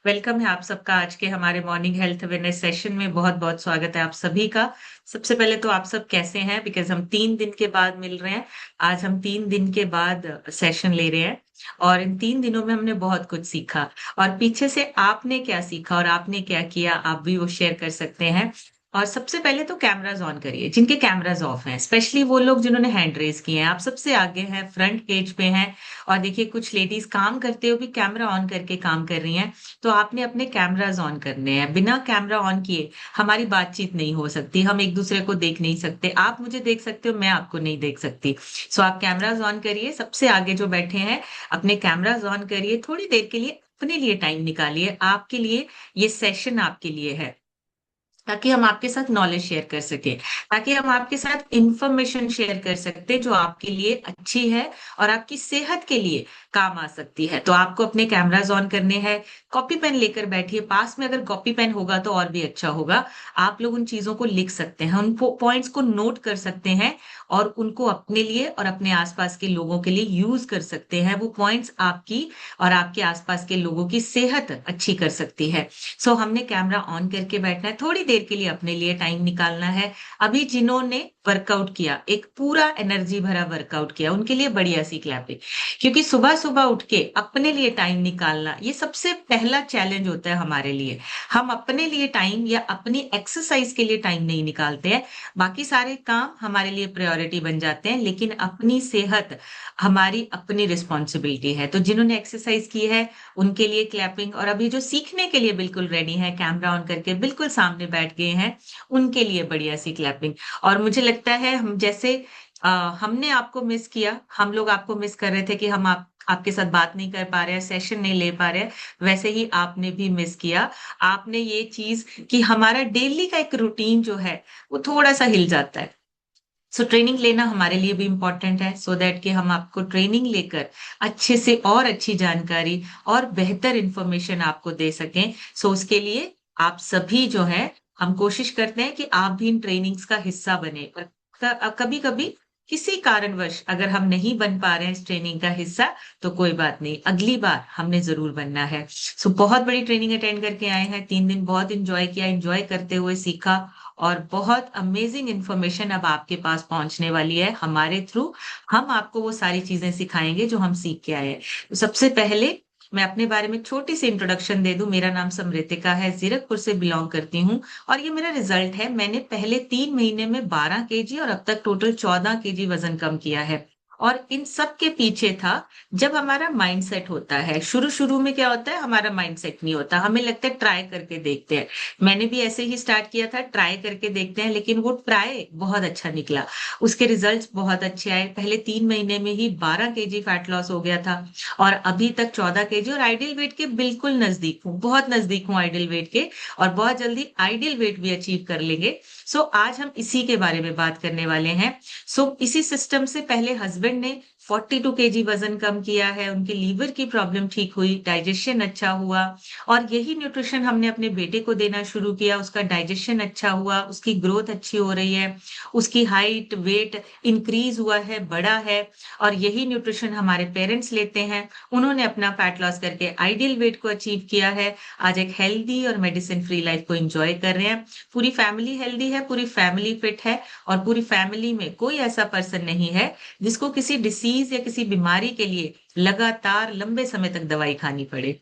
Welcome है आप सबका आज के हमारे मॉर्निंग हेल्थ अवेयरनेस सेशन में बहुत-बहुत स्वागत है आप सभी का। सबसे पहले तो आप सब कैसे हैं? बिकॉज़ हम 3 दिन के बाद मिल रहे हैं। आज हम 3 दिन के बाद सेशन ले रहे हैं और इन 3 दिनों में हमने बहुत कुछ सीखा और पीछे से आपने क्या सीखा और आपने क्या किया, आप भी वो शेयर कर सकते हैं। और सबसे पहले तो कैमराज़ ऑन करिए, जिनके कैमराज़ ऑफ हैं, स्पेशली वो लोग जिन्होंने हैंड रेज़ किए हैं। आप सबसे आगे हैं, फ्रंट पेज पे हैं और देखिए कुछ लेडीज़ काम करते हुए भी कैमरा ऑन करके काम कर रही हैं। तो आपने अपने कैमराज़ ऑन करने हैं। बिना कैमरा ऑन किए हमारी बातचीत नहीं हो सकती, हम एक-दूसरे को देख नहीं सकते। आप मुझे देख सकते हो, मैं आपको नहीं देख सकती। सो आप कैमराज़ ऑन करिए, सबसे आगे जो बैठे हैं, अपने कैमराज़ ऑन करिए, थोड़ी देर के लिए अपने लिए टाइम निकालिए, आपके लिए, ये सेशन आपके लिए है। ताकि हम आपके साथ नॉलेज शेयर कर सकें, ताकि हम आपके साथ इन्फॉर्मेशन शेयर कर सकते हैं जो आपके लिए अच्छी है और आपकी सेहत के लिए काम आ सकती है। तो आपको अपने कैमराज़ ऑन करने हैं, कॉपी पेन लेकर बैठिए, पास में अगर कॉपी पेन होगा तो और भी अच्छा होगा। आप लोग उन चीज़ों को लिख सकते हैं, उन पॉइंट्स को नोट कर सकते हैं और उनको अपने लिए और अपने आस-पास के लोगों के लिए यूज़ कर सकते हैं। वो पॉइंट्स आपकी और आपके आस-पास के लोगों की सेहत अच्छी कर सकती है। सो हमने कैमरा ऑन करके बैठना है, थोड़ी देर के लिए अपने लिए टाइम निकालना है। अभी जिन्होंने वर्कआउट किया, एक पूरा एनर्जी भरा वर्कआउट किया, उनके लिए बढ़िया सी क्लैपिंग। क्योंकि सुबह-सुबह उठ के अपने लिए टाइम निकालना, ये सबसे पहला चैलेंज होता है हमारे लिए। हम अपने लिए टाइम या अपनी एक्सरसाइज के लिए टाइम नहीं निकालते हैं। बाकी सारे काम हमारे लिए प्रायोरिटी बन जाते हैं, लेकिन अपनी सेहत हमारी अपनी रिस्पॉन्सिबिलिटी है। तो जिन्होंने एक्सरसाइज की है, उनके लिए क्लैपिंग और अभी जो सीखने के लिए बिल्कुल रेडी हैं, कैमरा ऑन करके बिल्कुल सामने बैठ गए हैं, उनके लिए बढ़िया सी क्लैपिंग। और मुझे लगता है हम जैसे अ, हमने आपको मिस किया, हम लोग आपको मिस कर रहे थे कि हम आपके साथ बात नहीं कर पा रहे हैं, सेशन नहीं ले पा रहे हैं, वैसे ही आपने भी मिस किया। आपने ये चीज़ कि हमारा डेली का एक रूटीन जो है, वो थोड़ा-सा हिल जाता है। सो ट्रेनिंग लेना हमारे लिए भी इम्पोर्टेंट है सो दैट कि हम आपको ट्रेनिंग लेकर अच्छे से और अच्छी जानकारी और बेहतर इन्फॉर्मेशन आपको दे सकें। सो उसके लिए आप सभी जो है हम कोशिश करते हैं कि आप भी इन ट्रेनिंग्स का हिस्सा बने। पर कभी-कभी किसी कारणवश अगर हम नहीं बन पा रहे हैं इस ट्रेनिंग का हिस्सा तो कोई बात नहीं, अगली बार हमने ज़रूर बनना है। सो बहुत बड़ी ट्रेनिंग अटेंड करके आए हैं, 3 दिन बहुत एन्जॉय किया, एन्जॉय करते हुए सीखा और बहुत अमेजिंग इन्फॉर्मेशन अब आपके पास पहुँचने वाली है हमारे थ्रू। हम आपको वो सारी चीज़ें सिखाएँगे जो हम सीख के आए हैं। तो सबसे पहले मैं अपने बारे में छोटी-सी इंट्रोडक्शन दे दूँ। मेरा नाम समृतिका है, ज़ीरकपुर से बिलॉन्ग करती हूँ और ये मेरा रिज़ल्ट है। मैंने पहले 3 महीने में 12 केजी और अब तक टोटल 14 केजी वज़न कम किया है। और इन सब के पीछे था जब हमारा माइंडसेट होता है। शुरू-शुरू में क्या होता है हमारा माइंडसेट नहीं होता। हमें लगता है ट्राई करके देखते हैं। मैंने भी ऐसे ही स्टार्ट किया था, ट्राई करके देखते हैं, लेकिन वो ट्राई बहुत अच्छा निकला। उसके रिज़ल्ट्स बहुत अच्छे आए। पहले 3 महीने में ही 12 केजी फैट लॉस हो गया था और अभी तक 14 केजी और आइडियल वेट के बिल्कुल नज़दीक हूँ, बहुत नज़दीक हूँ आइडियल वेट के और बहुत जल्दी आइडियल वेट भी अचीव कर लेंगे। सो आज हम इसी के बारे में बात करने वाले हैं। सो इसी सिस्टम से पहले हस्बैंड ने 42 केजी वज़न कम किया है, उनकी लीवर की प्रॉब्लम ठीक हुई, डाइजेशन अच्छा हुआ और यही न्यूट्रिशन हमने अपने बेटे को देना शुरू किया, उसका डाइजेशन अच्छा हुआ, उसकी ग्रोथ अच्छी हो रही है, उसकी हाइट, वेट इंक्रीज़ हुआ है, बढ़ा है और यही न्यूट्रिशन हमारे पेरेंट्स लेते हैं। उन्होंने अपना फैट लॉस करके आइडियल वेट को अचीव किया है। आज एक हेल्दी और मेडिसिन फ्री लाइफ को एन्जॉय कर रहे हैं। पूरी फैमिली हेल्दी है, पूरी फैमिली फिट है और पूरी फैमिली में कोई ऐसा पर्सन नहीं है, जिसको किसी डिसीज़ या किसी बीमारी के लिए लगातार लंबे समय तक दवाई खानी पड़े।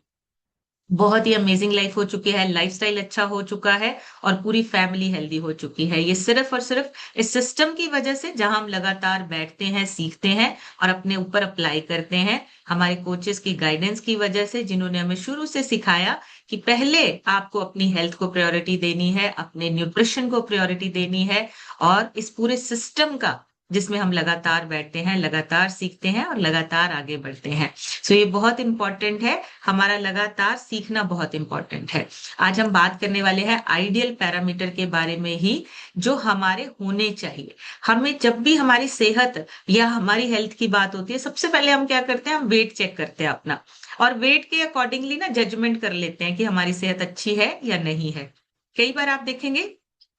बहुत ही अमेज़िंग लाइफ़ हो चुकी है, लाइफ़स्टाइल अच्छा हो चुका है और पूरी फैमिली हेल्दी हो चुकी है। ये सिर्फ़ और सिर्फ़ इस सिस्टम की वज़ह से जहाँ हम लगातार बैठते हैं, सीखते हैं और अपने ऊपर अप्लाई करते हैं। हमारे कोचेज़ की गाइडेंस की वज़ह से जिन्होंने हमें शुरू से सिखाया कि पहले आपको अपनी हेल्थ को प्रायोरिटी देनी है, अपने न्यूट्रिशन को प्रायोरिटी देनी है और इस पूरे सिस्टम का जिसमें हम लगातार बैठते हैं, लगातार सीखते हैं और लगातार आगे बढ़ते हैं। सो ये बहुत इम्पोर्टेंट है, हमारा लगातार सीखना बहुत इम्पोर्टेंट है। आज हम बात करने वाले हैं आइडियल पैरामीटर के बारे में ही, जो हमारे होने चाहिए। हमें जब भी हमारी सेहत या हमारी हेल्थ की बात होती है, सबसे पहले हम क्या करते हैं, हम वेट चेक करते हैं अपना और वेट के अकॉर्डिंगली ना जजमेंट कर लेते हैं कि हमारी सेहत अच्छी है या नहीं है। कई बार आप देखेंगे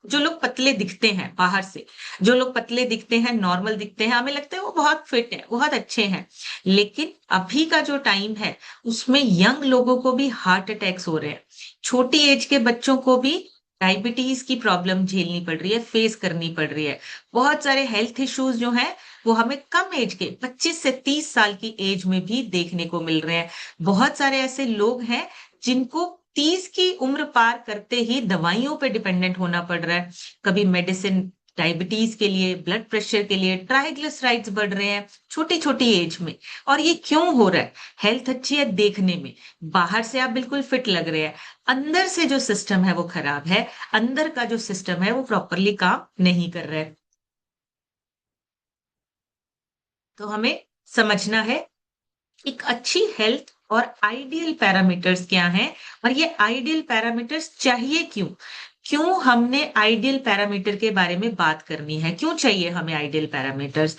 जो लोग पतले दिखते हैं बाहर से, जो लोग पतले दिखते हैं, नॉर्मल दिखते हैं, हमें लगता है वो बहुत फिट है, बहुत अच्छे हैं। लेकिन अभी का जो टाइम है, उसमें यंग लोगों को भी हार्ट अटैक्स हो रहे हैं। छोटी एज के बच्चों को भी डायबिटीज की प्रॉब्लम झेलनी पड़ रही है, फेस करनी पड़ रही है। बहुत सारे हेल्थ इश्यूज जो हैं, वो हमें कम एज के 25 से 30 साल की एज में भी देखने को मिल रहे हैं। बहुत सारे ऐसे लोग हैं जिनको 30 की उम्र पार करते ही दवाइयों पे डिपेंडेंट होना पड़ रहा है। कभी मेडिसिन डायबिटीज के लिए, ब्लड प्रेशर के लिए, ट्राइग्लिसराइड्स बढ़ रहे हैं छोटी छोटी एज में। और ये क्यों हो रहा है? हेल्थ अच्छी है देखने में, बाहर से आप बिल्कुल फिट लग रहे हैं, अंदर से जो सिस्टम है वो खराब है। अंदर का जो सिस्टम है वो प्रॉपरली काम नहीं कर रहा है। तो हमें समझना है एक अच्छी हेल्थ और आइडियल पैरामीटर्स क्या हैं, और ये आइडियल पैरामीटर्स चाहिए क्यों? क्यों हमने आइडियल पैरामीटर के बारे में बात करनी है? क्यों चाहिए हमें आइडियल पैरामीटर्स?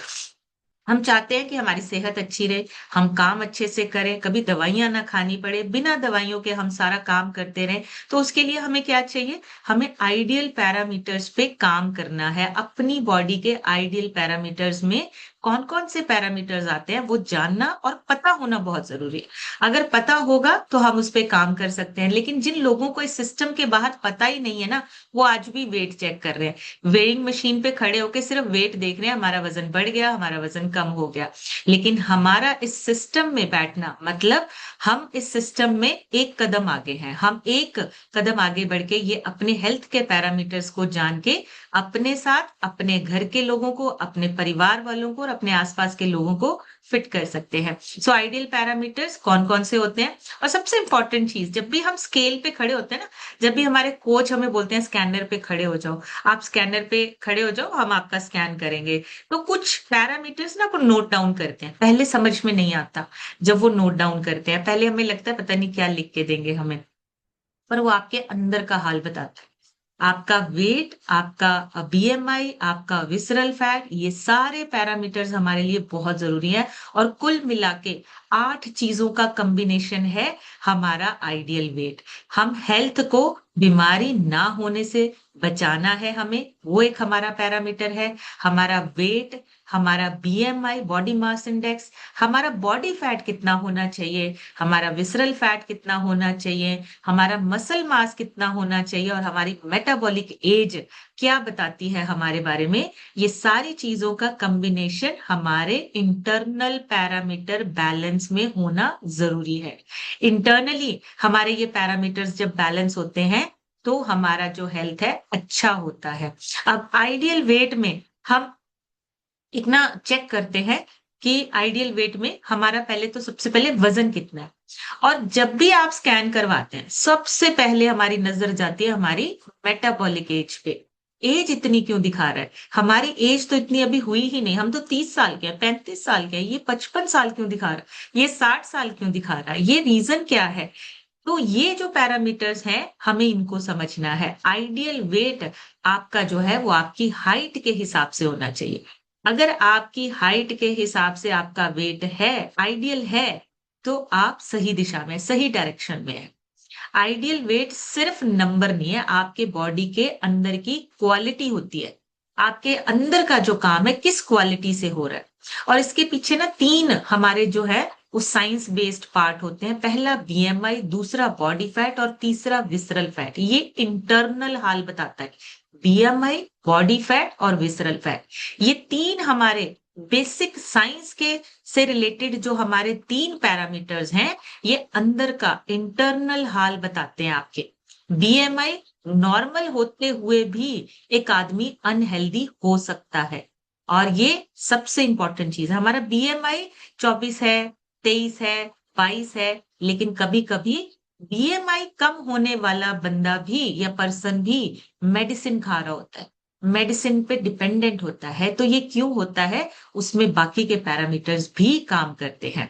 हम चाहते हैं कि हमारी सेहत अच्छी रहे, हम काम अच्छे से करें, कभी दवाइयां ना खानी पड़े, बिना दवाइयों के हम सारा काम करते रहें। तो उसके लिए हमें क्या चाहिए? हमें आइडियल पैरामीटर्स पे काम करना है। अपनी बॉडी के आइडियल पैरामीटर्स में कौन कौन से पैरामीटर्स आते हैं वो जानना और पता होना बहुत जरूरी है। अगर पता होगा तो हम उस पे काम कर सकते हैं। लेकिन जिन लोगों को इस सिस्टम के बाहर पता ही नहीं है ना, वो आज भी वेट चेक कर रहे हैं, वेइंग मशीन पे खड़े होकर सिर्फ वेट देख रहे हैं, हमारा वजन बढ़ गया, हमारा वजन कम हो गया। लेकिन हमारा इस सिस्टम में बैठना मतलब हम इस सिस्टम में एक कदम आगे हैं। हम एक कदम आगे बढ़ के ये अपने हेल्थ के पैरामीटर्स को जान के अपने साथ, अपने घर के लोगों को, अपने परिवार वालों को और अपने आसपास के लोगों को फिट कर सकते हैं। सो आइडियल पैरामीटर्स कौन कौन से होते हैं? और सबसे इंपॉर्टेंट चीज, जब भी हम स्केल पे खड़े होते हैं ना, जब भी हमारे कोच हमें बोलते हैं स्कैनर पे खड़े हो जाओ, आप स्कैनर पे खड़े हो जाओ, हम आपका स्कैन करेंगे, तो कुछ पैरामीटर्स ना वो नोट डाउन करते हैं। पहले समझ में नहीं आता जब वो नोट डाउन करते हैं, पहले हमें लगता है पता नहीं क्या लिख के देंगे हमें, पर वो आपके अंदर का हाल बताता है। आपका वेट, आपका बीएमआई, आपका विसरल फैट, ये सारे पैरामीटर्स हमारे लिए बहुत जरूरी है। और कुल मिला के 8 चीजों का कॉम्बिनेशन है हमारा आइडियल वेट। हम हेल्थ को बीमारी ना होने से बचाना है हमें, वो एक हमारा पैरामीटर है। हमारा वेट, हमारा बीएमआई बॉडी मास इंडेक्स, हमारा बॉडी फैट कितना होना चाहिए, हमारा विसरल फैट कितना होना चाहिए, हमारा मसल मास कितना होना चाहिए, और हमारी मेटाबॉलिक एज क्या बताती है हमारे बारे में। ये सारी चीजों का कॉम्बिनेशन हमारे इंटरनल पैरामीटर बैलेंस में होना जरूरी है। इंटरनली हमारे ये पैरामीटर्स जब बैलेंस होते हैं तो हमारा जो हेल्थ है अच्छा होता है। अब आइडियल वेट में हम इतना चेक करते हैं कि आइडियल वेट में हमारा पहले तो सबसे पहले वजन कितना है। और जब भी आप स्कैन करवाते हैं, सबसे पहले हमारी नजर जाती है हमारी मेटाबॉलिक एज पे। एज इतनी क्यों दिखा रहा है? हमारी एज तो इतनी अभी हुई ही नहीं, हम तो 30 साल के हैं, 35 साल के हैं, ये 55 साल क्यों दिखा रहा है, ये 60 साल क्यों दिखा रहा है? ये रीजन क्या है? तो ये जो पैरामीटर्स हैं हमें इनको समझना है। आइडियल वेट आपका जो है वो आपकी हाइट के हिसाब से होना चाहिए। अगर आपकी हाइट के हिसाब से आपका वेट है, आइडियल है, तो आप सही दिशा में, सही डायरेक्शन में है। आइडियल वेट सिर्फ नंबर नहीं है, आपके बॉडी के अंदर की क्वालिटी होती है। आपके अंदर का जो काम है किस क्वालिटी से हो रहा है। और इसके पीछे ना 3 हमारे जो है वो साइंस बेस्ड पार्ट होते हैं। पहला बीएमआई, दूसरा बॉडी फैट और तीसरा विसरल फैट। ये इंटरनल हाल बताता है। बीएमआई, बॉडी फैट और विसरल फैट, ये 3 हमारे बेसिक साइंस के से रिलेटेड जो हमारे 3 पैरामीटर्स हैं, ये अंदर का इंटरनल हाल बताते हैं आपके। बीएमआई नॉर्मल होते हुए भी एक आदमी अनहेल्दी हो सकता है। और ये सबसे इंपॉर्टेंट चीज है। हमारा बीएमआई 24 है, 23 है, 22 है, लेकिन कभी कभी बीएमआई कम होने वाला बंदा भी या पर्सन भी मेडिसिन खा रहा होता है, मेडिसिन पे डिपेंडेंट होता है। तो ये क्यों होता है? उसमें बाकी के पैरामीटर्स भी काम करते हैं।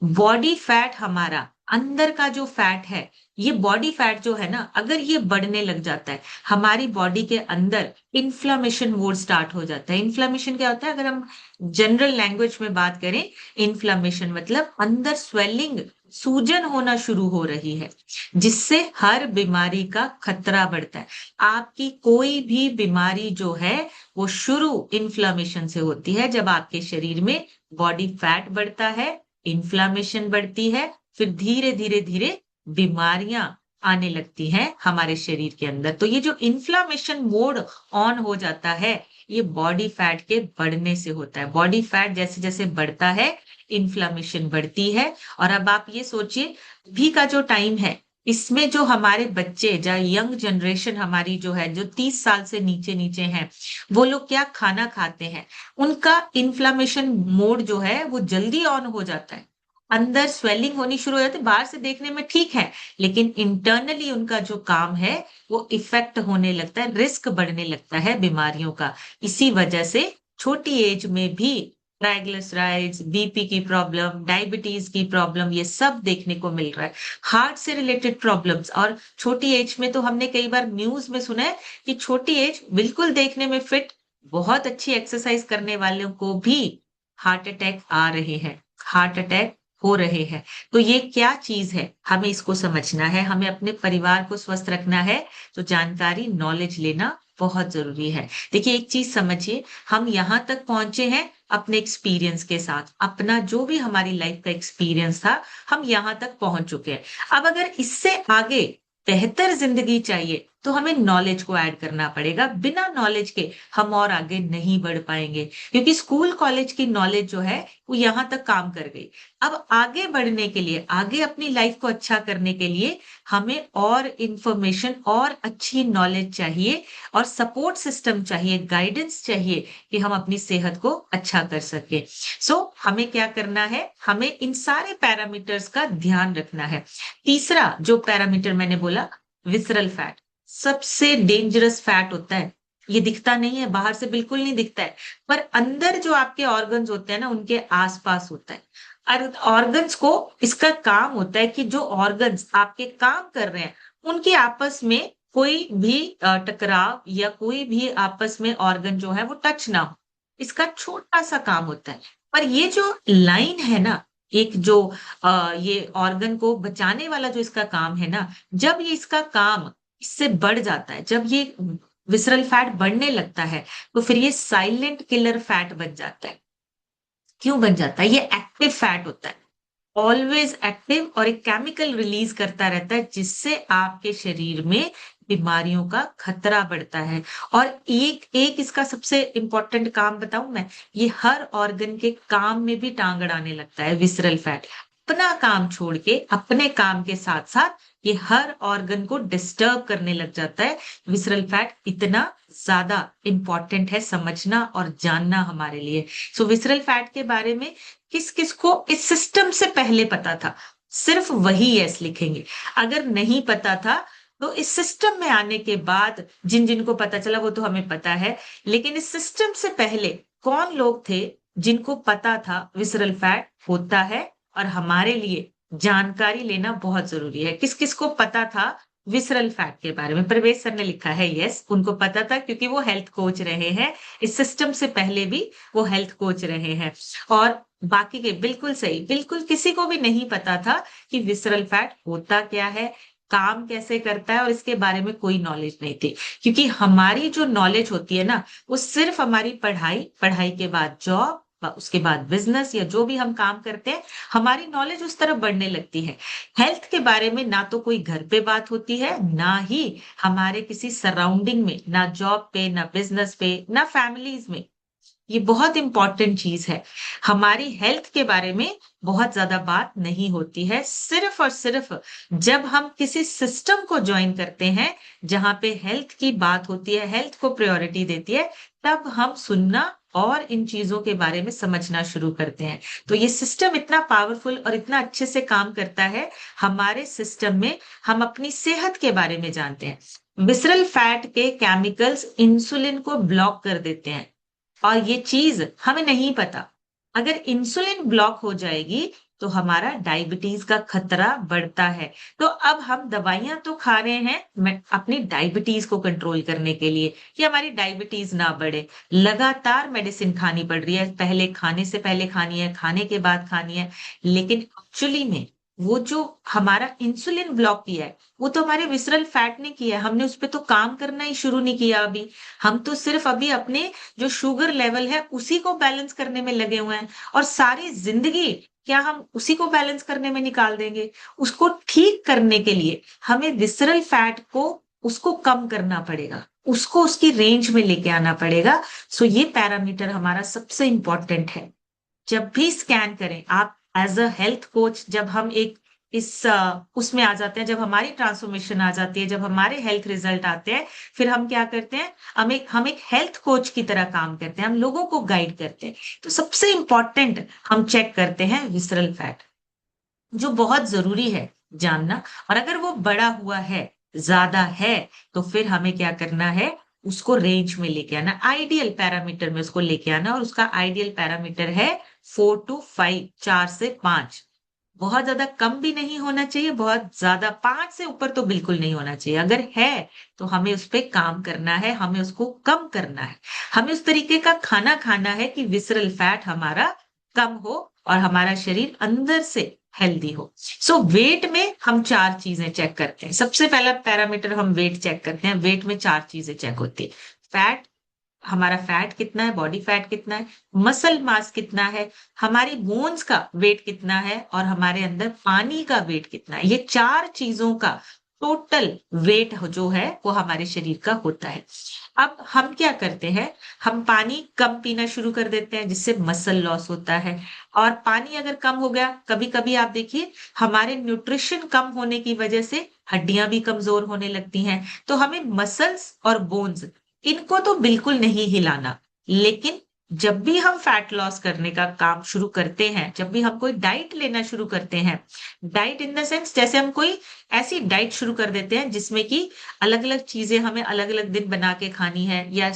बॉडी फैट, हमारा अंदर का जो फैट है, ये बॉडी फैट जो है ना, अगर ये बढ़ने लग जाता है, हमारी बॉडी के अंदर इन्फ्लामेशन मोड स्टार्ट हो जाता है। इन्फ्लामेशन क्या होता है? अगर हम जनरल लैंग्वेज में बात करें, इन्फ्लामेशन मतलब अंदर स्वेलिंग सूजन होना शुरू हो रही है, जिससे हर बीमारी का खतरा बढ़ता है। आपकी कोई भी बीमारी जो है, वो शुरू इन्फ्लेमेशन से होती है। जब आपके शरीर में बॉडी फैट बढ़ता है, इन्फ्लेमेशन बढ़ती है, फिर धीरे-धीरे बीमारियां आने लगती हैं हमारे शरीर के अंदर। तो ये जो इन्फ्लेमेशन मोड ऑन हो जाता है, ये बॉडी फैट के बढ़ने से होता है। बॉडी फैट जैसे-जैसे बढ़ता है, इन्फ्लेमेशन बढ़ती है। और अब आप ये सोचिए, अभी का जो टाइम है, इसमें जो हमारे बच्चे, जो यंग जनरेशन हमारी जो है, जो 30 साल से नीचे-नीचे हैं, वो लोग क्या खाना खाते हैं, उनका इन्फ्लेमेशन मोड जो है, वो जल्दी ऑन हो जाता है। अंदर स्वेलिंग होनी शुरू हो जाती है, बाहर से देखने में ठीक है, लेकिन इंटरनली उनका जो काम है, वो इफ़ेक्ट होने लगता है, रिस्क बढ़ने लगता है बीमारियों का। इसी वजह से छोटी एज में भी ट्राइग्लिसराइड्स, बीपी की प्रॉब्लम, डायबिटीज की प्रॉब्लम, ये सब देखने को मिल रहा है। हार्ट से रिलेटेड प्रॉब्लम्स, और छोटी एज में तो हमने कई बार न्यूज़ में सुना है कि छोटी एज बिल्कुल देखने में फिट, बहुत अच्छी एक्सरसाइज करने वालों को भी हार्ट अटैक आ रहे हैं, हार्ट अटैक हो रहे हैं। तो ये क्या चीज़ है? हमें इसको समझना है, हमें अपने परिवार को स्वस्थ रखना है, तो जानकारी, नॉलेज लेना बहुत ज़रूरी है। देखिए, एक चीज़ समझिए, हम यहाँ तक पहुँचे हैं अपने एक्सपीरियंस के साथ, अपना जो भी हमारी लाइफ का एक्सपीरियंस था, हम यहाँ तक पहुँच चुके हैं। अब अगर इससे आगे बेहतर ज़िंदगी चाहिए, तो हमें नॉलेज को ऐड करना पड़ेगा। बिना नॉलेज के हम और आगे नहीं बढ़ पाएँगे, क्योंकि स्कूल, कॉलेज की नॉलेज जो है, वो यहाँ तक काम कर गई। अब आगे बढ़ने के लिए, आगे अपनी लाइफ को अच्छा करने के लिए हमें और इन्फॉर्मेशन और अच्छी नॉलेज चाहिए, और सपोर्ट सिस्टम चाहिए, गाइडेंस चाहिए कि हम अपनी सेहत को अच्छा कर सकें। हमें क्या करना है? हमें इन सारे पैरामीटर्स का ध्यान रखना है। तीसरा जो पैरामीटर मैंने बोला, विसरल फैट, सबसे डेंजरस फैट होता है। ये दिखता नहीं है, बाहर से बिल्कुल नहीं दिखता है, पर अंदर जो आपके ऑर्गन्स होते हैं ना, उनके आस-पास होता है। और ऑर्गन्स को, इसका काम होता है कि जो ऑर्गन्स आपके काम कर रहे हैं, उनके आपस में कोई भी टकराव या कोई भी आपस में ऑर्गन जो है वो टच ना हो। इसका छोटा-सा काम होता है। पर ये जो लाइन है ना, एक जो ये ऑर्गन को बचाने वाला जो इसका काम है ना, जब ये इसका काम इससे बढ़ जाता है, जब ये विसरल फैट बढ़ने लगता है, तो फिर ये साइलेंट किलर फैट बन जाता है। क्यों बन जाता है? ये एक्टिव फैट होता है। ऑलवेज एक्टिव, और एक केमिकल रिलीज करता रहता है, जिससे आपके शरीर में बीमारियों का खतरा बढ़ता है। और एक एक इसका सबसे इंपॉर्टेंट काम बताऊं मैं, ये हर ऑर्गन के काम में भी टांग अड़ाने लगता है विसरल फैट। अपना काम छोड़ के, अपने काम के साथ साथ ये हर ऑर्गन को डिस्टर्ब करने लग जाता है। विसरल फैट इतना ज्यादा इंपॉर्टेंट है समझना और जानना हमारे लिए। विसरल फैट के बारे में किस-किस को इस सिस्टम से पहले पता था, सिर्फ वही यस लिखेंगे। अगर नहीं पता था, तो इस सिस्टम में आने के बाद जिन-जिन को पता चला, वो तो हमें पता है। लेकिन इस सिस्टम से पहले कौन लोग थे जिनको पता था विसरल फैट होता है, और हमारे लिए जानकारी लेना बहुत ज़रूरी है। किस-किस को पता था विसरल फैट के बारे में? प्रवेश सर ने लिखा है यस, उनको पता था, क्योंकि वो हेल्थ कोच रहे हैं। इस सिस्टम से पहले भी वो हेल्थ कोच रहे हैं। और बाकी के बिल्कुल सही, बिल्कुल किसी को भी नहीं पता था कि विसरल फैट होता क्या है, काम कैसे करता है, और इसके बारे में कोई नॉलेज नहीं थी। क्योंकि हमारी जो नॉलेज होती है ना, वो सिर्फ हमारी पढ़ाई, पढ़ाई के बाद जॉब, उसके बाद बिज़नेस, या जो भी हम काम करते हैं, हमारी नॉलेज उस तरफ बढ़ने लगती है। हेल्थ के बारे में ना तो कोई घर पे बात होती है, ना ही हमारे किसी सराउंडिंग में, ना जॉब पे, ना बिज़नेस पे, ना फैमिलीज़ में। ये बहुत इम्पोर्टेंट चीज़ है। हमारी हेल्थ के बारे में बहुत ज़्यादा बात नहीं होती है। सिर्फ़ और सिर्फ़ जब हम किसी सिस्टम को जॉइन करते हैं, जहाँ पे हेल्थ की बात होती है, हेल्थ को प्रायोरिटी देती है, तब हम सुनना और इन चीज़ों के बारे में समझना शुरू करते हैं। तो ये सिस्टम इतना पावरफुल और इतना अच्छे से काम करता है, हमारे सिस्टम में हम अपनी सेहत के बारे में जानते हैं। विसरल फैट के केमिकल्स इंसुलिन को ब्लॉक कर देते हैं। और ये चीज़ हमें नहीं पता। अगर इंसुलिन ब्लॉक हो जाएगी, तो हमारा डायबिटीज़ का खतरा बढ़ता है। तो अब हम दवाइयाँ तो खा रहे हैं अपनी डायबिटीज़ को कंट्रोल करने के लिए, कि हमारी डायबिटीज़ ना बढ़े। लगातार मेडिसिन खानी पड़ रही है, पहले खाने से पहले खानी है, खाने के बाद खानी है। लेकिन एक्चुअली में वो जो हमारा इंसुलिन ब्लॉक किया है, वो तो हमारे विसरल फैट ने किया है। हमने उस पे तो काम करना ही शुरू नहीं किया अभी। हम तो सिर्फ अभी अपने जो शुगर लेवल है उसी को बैलेंस करने में लगे हुए हैं, और सारी जिंदगी क्या हम उसी को बैलेंस करने में निकाल देंगे? उसको ठीक करने के लिए हमें विसरल फैट को उसको कम करना पड़ेगा, उसको उसकी रेंज में लेके आना पड़ेगा। सो ये पैरामीटर हमारा सबसे इंपॉर्टेंट है। जब भी स्कैन करें आप एज अ हेल्थ कोच, जब हम एक उसमें आ जाते हैं, जब हमारी ट्रांसफॉर्मेशन आ जाती है, जब हमारे हेल्थ रिजल्ट आते हैं, फिर हम क्या करते हैं, हम एक हेल्थ कोच की तरह काम करते हैं, हम लोगों को गाइड करते हैं। तो सबसे इंपॉर्टेंट हम चेक करते हैं विसरल फैट, जो बहुत जरूरी है जानना। और अगर वो बड़ा हुआ है, ज्यादा है, तो फिर हमें क्या करना है, उसको रेंज में लेके आना, आइडियल पैरामीटर में उसको लेके आना। और उसका आइडियल पैरामीटर है 4 to 5, 4 से 5। बहुत ज्यादा कम भी नहीं होना चाहिए, बहुत ज्यादा 5 से ऊपर तो बिल्कुल नहीं होना चाहिए। अगर है तो हमें उस पर काम करना है, हमें उसको कम करना है। हमें उस तरीके का खाना खाना है कि विसरल फैट हमारा कम हो और हमारा शरीर अंदर से हेल्दी हो। सो वेट में हम 4 चीजें चेक करते हैं। सबसे पहला पैरामीटर हम वेट चेक करते हैं। वेट में 4 चीजें चेक होती है। फैट, हमारा फैट कितना है, बॉडी फैट कितना है, मसल मास कितना है, हमारी बोन्स का वेट कितना है, और हमारे अंदर पानी का वेट कितना है। ये 4 चीजों का टोटल वेट जो है वो हमारे शरीर का होता है। अब हम क्या करते हैं, हम पानी कम पीना शुरू कर देते हैं, जिससे मसल लॉस होता है। और पानी अगर कम हो गया, कभी कभी आप देखिए हमारे न्यूट्रिशन कम होने की वजह से हड्डियां भी कमजोर होने लगती हैं। तो हमें मसल्स और बोन्स, इनको तो बिल्कुल नहीं हिलाना। लेकिन जब भी हम फैट लॉस करने का काम शुरू करते हैं, जब भी हम कोई डाइट लेना शुरू करते हैं, डाइट इन द सेंस जैसे हम कोई ऐसी डाइट शुरू कर देते हैं जिसमें कि अलग अलग चीजें हमें अलग अलग दिन बना के खानी है, या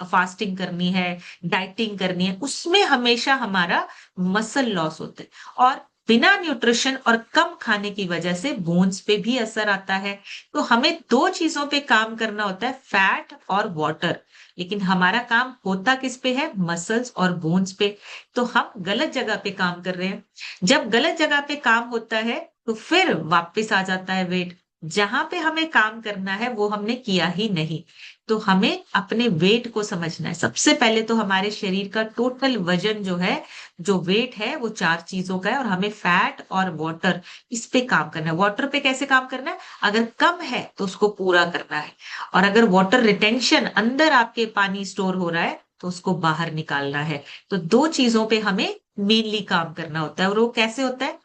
फास्टिंग करनी है, डाइटिंग करनी है, उसमें हमेशा हमारा मसल लॉस होता है। और बिना न्यूट्रिशन और कम खाने की वजह से बोन्स पे भी असर आता है। तो हमें 2 चीजों पे काम करना होता है, फैट और वाटर। लेकिन हमारा काम होता किस पे है, मसल्स और बोन्स पे। तो हम गलत जगह पे काम कर रहे हैं। जब गलत जगह पे काम होता है तो फिर वापस आ जाता है वेट। जहां पे हमें काम करना है वो हमने किया ही नहीं। तो हमें अपने वेट को समझना है। सबसे पहले तो हमारे शरीर का टोटल वजन जो है, जो वेट है, वो 4 चीजों का है, और हमें फैट और वाटर इस पे काम करना है। वाटर पे कैसे काम करना है, अगर कम है तो उसको पूरा करना है, और अगर वाटर रिटेंशन, अंदर आपके पानी स्टोर हो रहा है, तो उसको बाहर निकालना है। तो 2 चीजों पे हमें मेनली काम करना होता है। और वो कैसे होता है,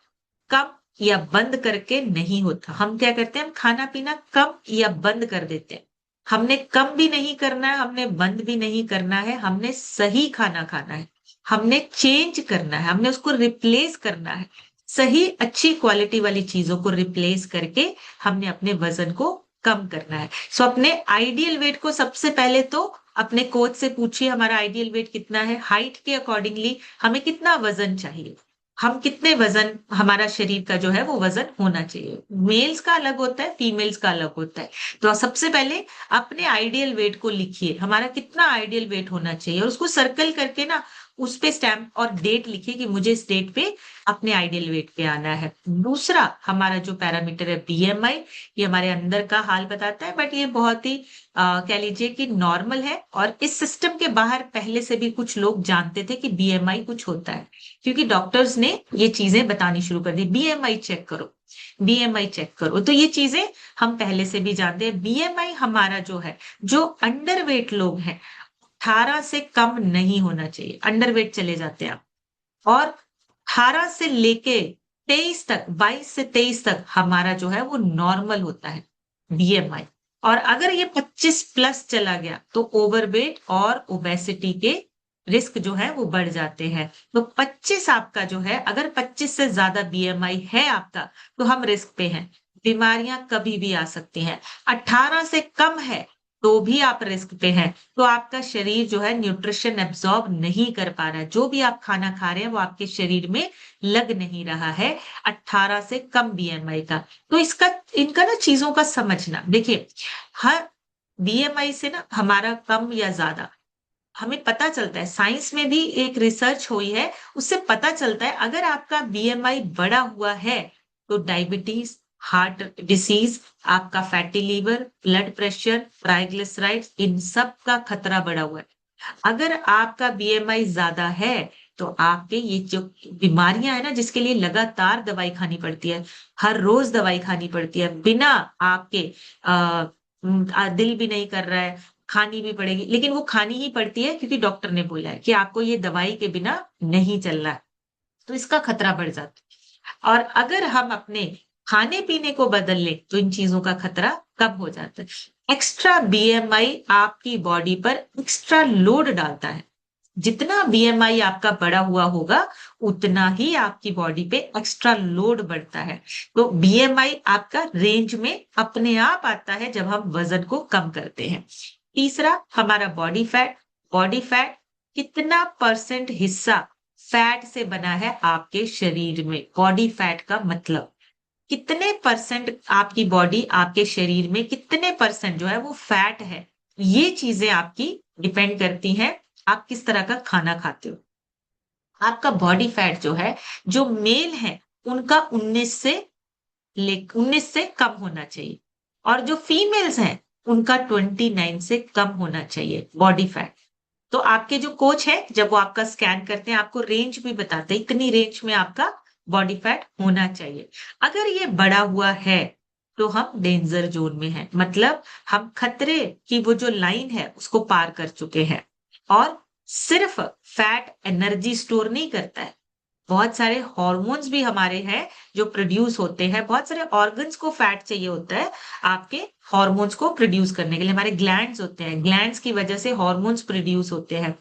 कम या बंद करके नहीं होता। हम क्या करते हैं, हम खाना पीना कम या बंद कर देते हैं। हमने कम भी नहीं करना है, हमने बंद भी नहीं करना है, हमने सही खाना खाना है। हमने चेंज करना है, हमने उसको रिप्लेस करना है। सही अच्छी क्वालिटी वाली चीजों को रिप्लेस करके हमने अपने वजन को कम करना है। सो अपने आइडियल वेट को सबसे पहले तो अपने कोच से पूछिए, हमारा आइडियल वेट कितना है, हाइट के अकॉर्डिंगली हमें कितना वजन चाहिए, हम कितने वजन, हमारा शरीर का जो है वो वजन होना चाहिए। मेल्स का अलग होता है, फीमेल्स का अलग होता है। तो सबसे पहले अपने आइडियल वेट को लिखिए, हमारा कितना आइडियल वेट होना चाहिए, और उसको सर्कल करके ना उस पे स्टैम्प और डेट लिखिए कि मुझे इस डेट पे अपने आइडियल वेट पे आना है। दूसरा हमारा जो पैरामीटर है बीएमआई, ये हमारे अंदर का हाल बताता है, बट ये बहुत ही कह लीजिए कि नॉर्मल है। और इस सिस्टम के बाहर पहले से भी कुछ लोग जानते थे कि बीएमआई कुछ होता है, क्योंकि डॉक्टर्स ने ये चीजें बतानी शुरू कर दी, बीएमआई चेक करो, बीएमआई चेक करो। तो ये चीजें हम पहले से भी जानते हैं। बीएमआई हमारा जो है, जो अंडरवेट लोग हैं, 18 से कम नहीं होना चाहिए। अंडरवेट चले जाते हैं आप, और 18 से लेके 23 तक, 22 से 23 तक हमारा जो है वो नॉर्मल होता है बीएमआई। और अगर ये 25 प्लस चला गया तो ओवरवेट और ओबेसिटी के रिस्क जो है वो बढ़ जाते हैं। तो 25 आपका जो है, अगर 25 से ज्यादा बीएमआई है आपका, तो हम रिस्क पे हैं, बीमारियां कभी भी आ सकती हैं। 18 से कम है तो भी आप रिस्क पे हैं। तो आपका शरीर जो है न्यूट्रिशन एब्जॉर्ब नहीं कर पा रहा है, जो भी आप खाना खा रहे हैं वो आपके शरीर में लग नहीं रहा है 18 से कम बीएमआई का। तो इसका, इनका ना चीजों का समझना, देखिए हर बीएमआई से ना हमारा कम या ज्यादा हमें पता चलता है। साइंस में भी एक रिसर्च हुई है, उससे पता चलता है अगर आपका बीएमआई बढ़ा हुआ है तो डायबिटीज, हार्ट डिसीज, आपका fatty liver, blood pressure, triglycerides, इन सब का खतरा बढ़ा हुआ है। अगर आपका बीएमआई ज्यादा है तो आपके ये जो बीमारियां है ना, जिसके लिए लगातार दवाई खानी पड़ती है, हर रोज दवाई खानी पड़ती है, बिना आपके दिल भी नहीं कर रहा है, खानी भी पड़ेगी, लेकिन वो खानी ही पड़ती है क्योंकि डॉक्टर ने बोला है कि आपको ये दवाई के बिना नहीं चलना है, तो इसका खतरा बढ़ जाता है। और अगर हम अपने खाने पीने को बदल लें तो इन चीजों का खतरा कम हो जाता है। एक्स्ट्रा बीएमआई आपकी बॉडी पर एक्स्ट्रा लोड डालता है। जितना बीएमआई आपका बढ़ा हुआ होगा उतना ही आपकी बॉडी पे एक्स्ट्रा लोड बढ़ता है। तो बीएमआई आपका रेंज में अपने आप आता है जब हम वजन को कम करते हैं। तीसरा, हमारा बॉडी फैट। बॉडी फैट कितना परसेंट हिस्सा फैट से बना है आपके शरीर में? बॉडी फैट का मतलब कितने परसेंट आपकी बॉडी, आपके शरीर में कितने परसेंट जो है वो फैट है। ये चीजें आपकी डिपेंड करती हैं आप किस तरह का खाना खाते हो। आपका बॉडी फैट जो है, जो मेल है उनका 19 से कम होना चाहिए, और जो फीमेल्स हैं उनका 29 से कम होना चाहिए बॉडी फैट। तो आपके जो कोच है जब वो आपका स्कैन करते हैं आपको रेंज भी बताते हैं, इतनी रेंज में आपका बॉडी फैट होना चाहिए। अगर ये बढ़ा हुआ है तो हम डेंजर जोन में हैं, मतलब हम खतरे की वो जो लाइन है उसको पार कर चुके हैं। और सिर्फ फैट एनर्जी स्टोर नहीं करता है, बहुत सारे हॉर्मोन्स भी हमारे हैं जो प्रोड्यूस होते हैं, बहुत सारे ऑर्गन्स को फैट चाहिए होता है आपके हॉर्मोन्स को प्रोड्यूस करने के लिए। हमारे ग्लैंड्स होते हैं, ग्लैंड्स की वजह से हॉर्मोन्स प्रोड्यूस होते हैं।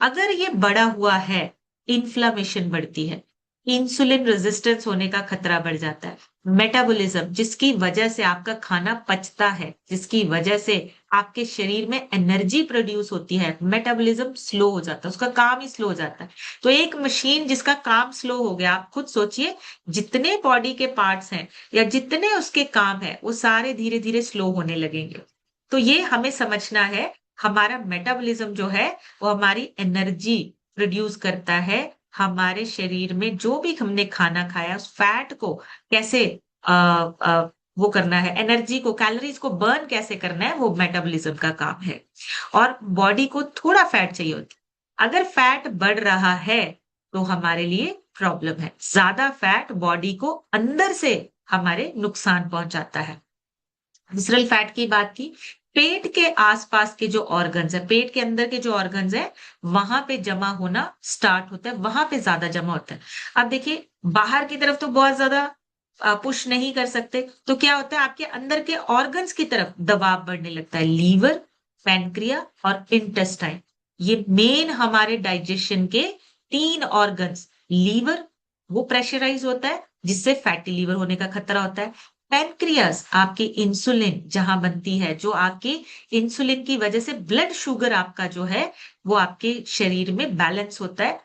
अगर ये बढ़ा हुआ है, इन्फ्लामेशन बढ़ती है, इंसुलिन रेजिस्टेंस होने का खतरा बढ़ जाता है। मेटाबॉलिज्म, जिसकी वजह से आपका खाना पचता है, जिसकी वजह से आपके शरीर में एनर्जी प्रोड्यूस होती है, मेटाबॉलिज्म स्लो हो जाता है, उसका काम ही स्लो हो जाता है। तो एक मशीन जिसका काम स्लो हो गया, आप खुद सोचिए जितने बॉडी के पार्ट्स हैं या जितने उसके काम है वो सारे धीरे धीरे स्लो होने लगेंगे। तो ये हमें समझना है, हमारा मेटाबॉलिज्म जो है वो हमारी एनर्जी प्रोड्यूस करता है। हमारे शरीर में जो भी हमने खाना खाया उस फैट को कैसे आ, आ, वो करना है, एनर्जी को, कैलोरीज को बर्न कैसे करना है, वो मेटाबॉलिज्म का काम है। और बॉडी को थोड़ा फैट चाहिए होता है। अगर फैट बढ़ रहा है तो हमारे लिए प्रॉब्लम है। ज्यादा फैट बॉडी को अंदर से हमारे नुकसान पहुंचाता है। विसरल फैट की बात की, पेट के आसपास के जो ऑर्गन्स है, पेट के अंदर के जो ऑर्गन्स है, वहां पे जमा होना स्टार्ट होता है, वहां पे ज्यादा जमा होता है। अब देखिए बाहर की तरफ तो बहुत ज्यादा पुश नहीं कर सकते, तो क्या होता है आपके अंदर के ऑर्गन्स की तरफ दबाव बढ़ने लगता है। लीवर, पैनक्रिया और इंटेस्टाइन, ये मेन हमारे डाइजेशन के 3 ऑर्गन्स। लीवर वो प्रेशराइज होता है जिससे फैटी लीवर होने का खतरा होता है। पैनक्रियास आपकी इंसुलिन जहां बनती है, जो आपकी इंसुलिन की वजह से ब्लड शुगर आपका जो है वो आपके शरीर में बैलेंस होता है।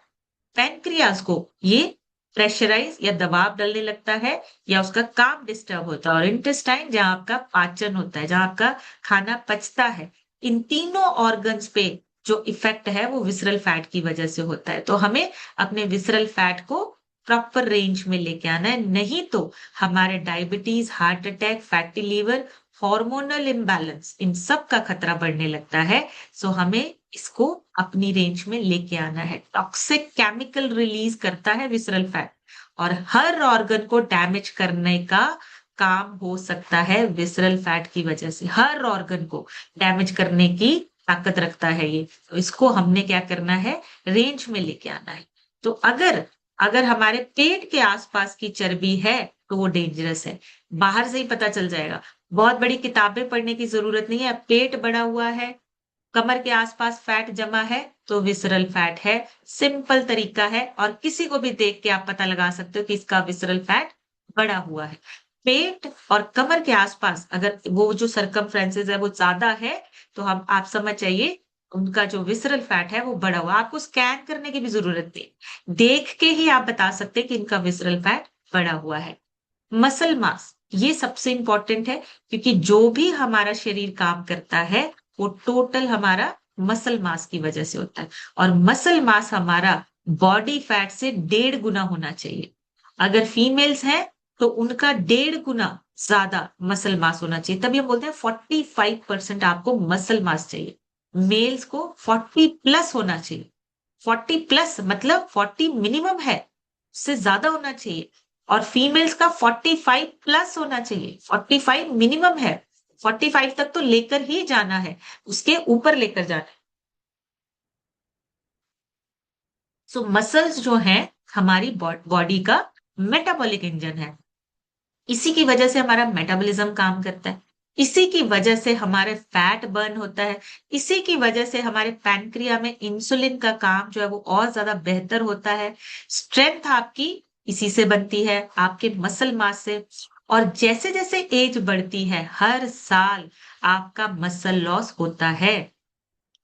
पैनक्रियास को ये प्रेशराइज या दबाव डालने लगता है या उसका काम डिस्टर्ब होता है। और इंटेस्टाइन जहां आपका पाचन होता है, जहां आपका खाना पचता है, इन तीनों ऑर्गन्स पे जो इफेक्ट है वो विसरल फैट की वजह से होता है। तो हमें अपने विसरल फैट को प्रॉपर रेंज में लेके आना है, नहीं तो हमारे diabetes, heart attack, fatty liver, hormonal imbalance, इन सब का खतरा बढ़ने लगता है। सो हमें इसको अपनी रेंज में लेके आना है। टॉक्सिक केमिकल रिलीज करता है विसरल फैट, और हर ऑर्गन को डैमेज करने का काम हो सकता है विसरल फैट की वजह से। हर ऑर्गन को डैमेज करने की ताकत रखता है ये। तो इसको हमने क्या करना है, रेंज में लेके आना है। तो अगर अगर हमारे पेट के आसपास की चर्बी है तो वो डेंजरस है, बाहर से ही पता चल जाएगा। बहुत बड़ी किताबें पढ़ने की जरूरत नहीं है। पेट बड़ा हुआ है, कमर के आसपास फैट जमा है, तो विसरल फैट है। सिंपल तरीका है, और किसी को भी देख के आप पता लगा सकते हो कि इसका विसरल फैट बढ़ा हुआ है। पेट और कमर के आसपास अगर वो जो सरकमफ्रेंसेस है वो ज्यादा है, तो हम आप समझ जाइए उनका जो विसरल फैट है वो बढ़ा हुआ। आपको स्कैन करने की भी जरूरत नहीं, देख के ही आप बता सकते हैं कि इनका विसरल फैट बढ़ा हुआ है। मसल मास ये सबसे इंपॉर्टेंट है, क्योंकि जो भी हमारा शरीर काम करता है वो टोटल हमारा मसल मास की वजह से होता है। और मसल मास हमारा बॉडी फैट से 1.5 गुना होना चाहिए। अगर फीमेल्स हैं तो उनका 1.5 गुना ज्यादा मसल मास होना चाहिए। तभी हम बोलते हैं 45% आपको मसल मास चाहिए। मेल्स को 40+ होना चाहिए। 40+ मतलब 40 मिनिमम है, उससे ज्यादा होना चाहिए। और फीमेल्स का 45+ होना चाहिए। 45 मिनिमम है, 45 तक तो लेकर ही जाना है, उसके ऊपर लेकर जाना है। सो मसल्स जो है हमारी बॉडी का मेटाबॉलिक इंजन है। इसी की वजह से हमारा मेटाबॉलिज्म काम करता है। इसी की वजह से हमारे फैट बर्न होता है। इसी की वजह से हमारे पैनक्रिया में इंसुलिन का काम जो है वो और ज्यादा बेहतर होता है। स्ट्रेंथ आपकी इसी से बनती है, आपके मसल मास से। और जैसे जैसे एज बढ़ती है, हर साल आपका मसल लॉस होता है।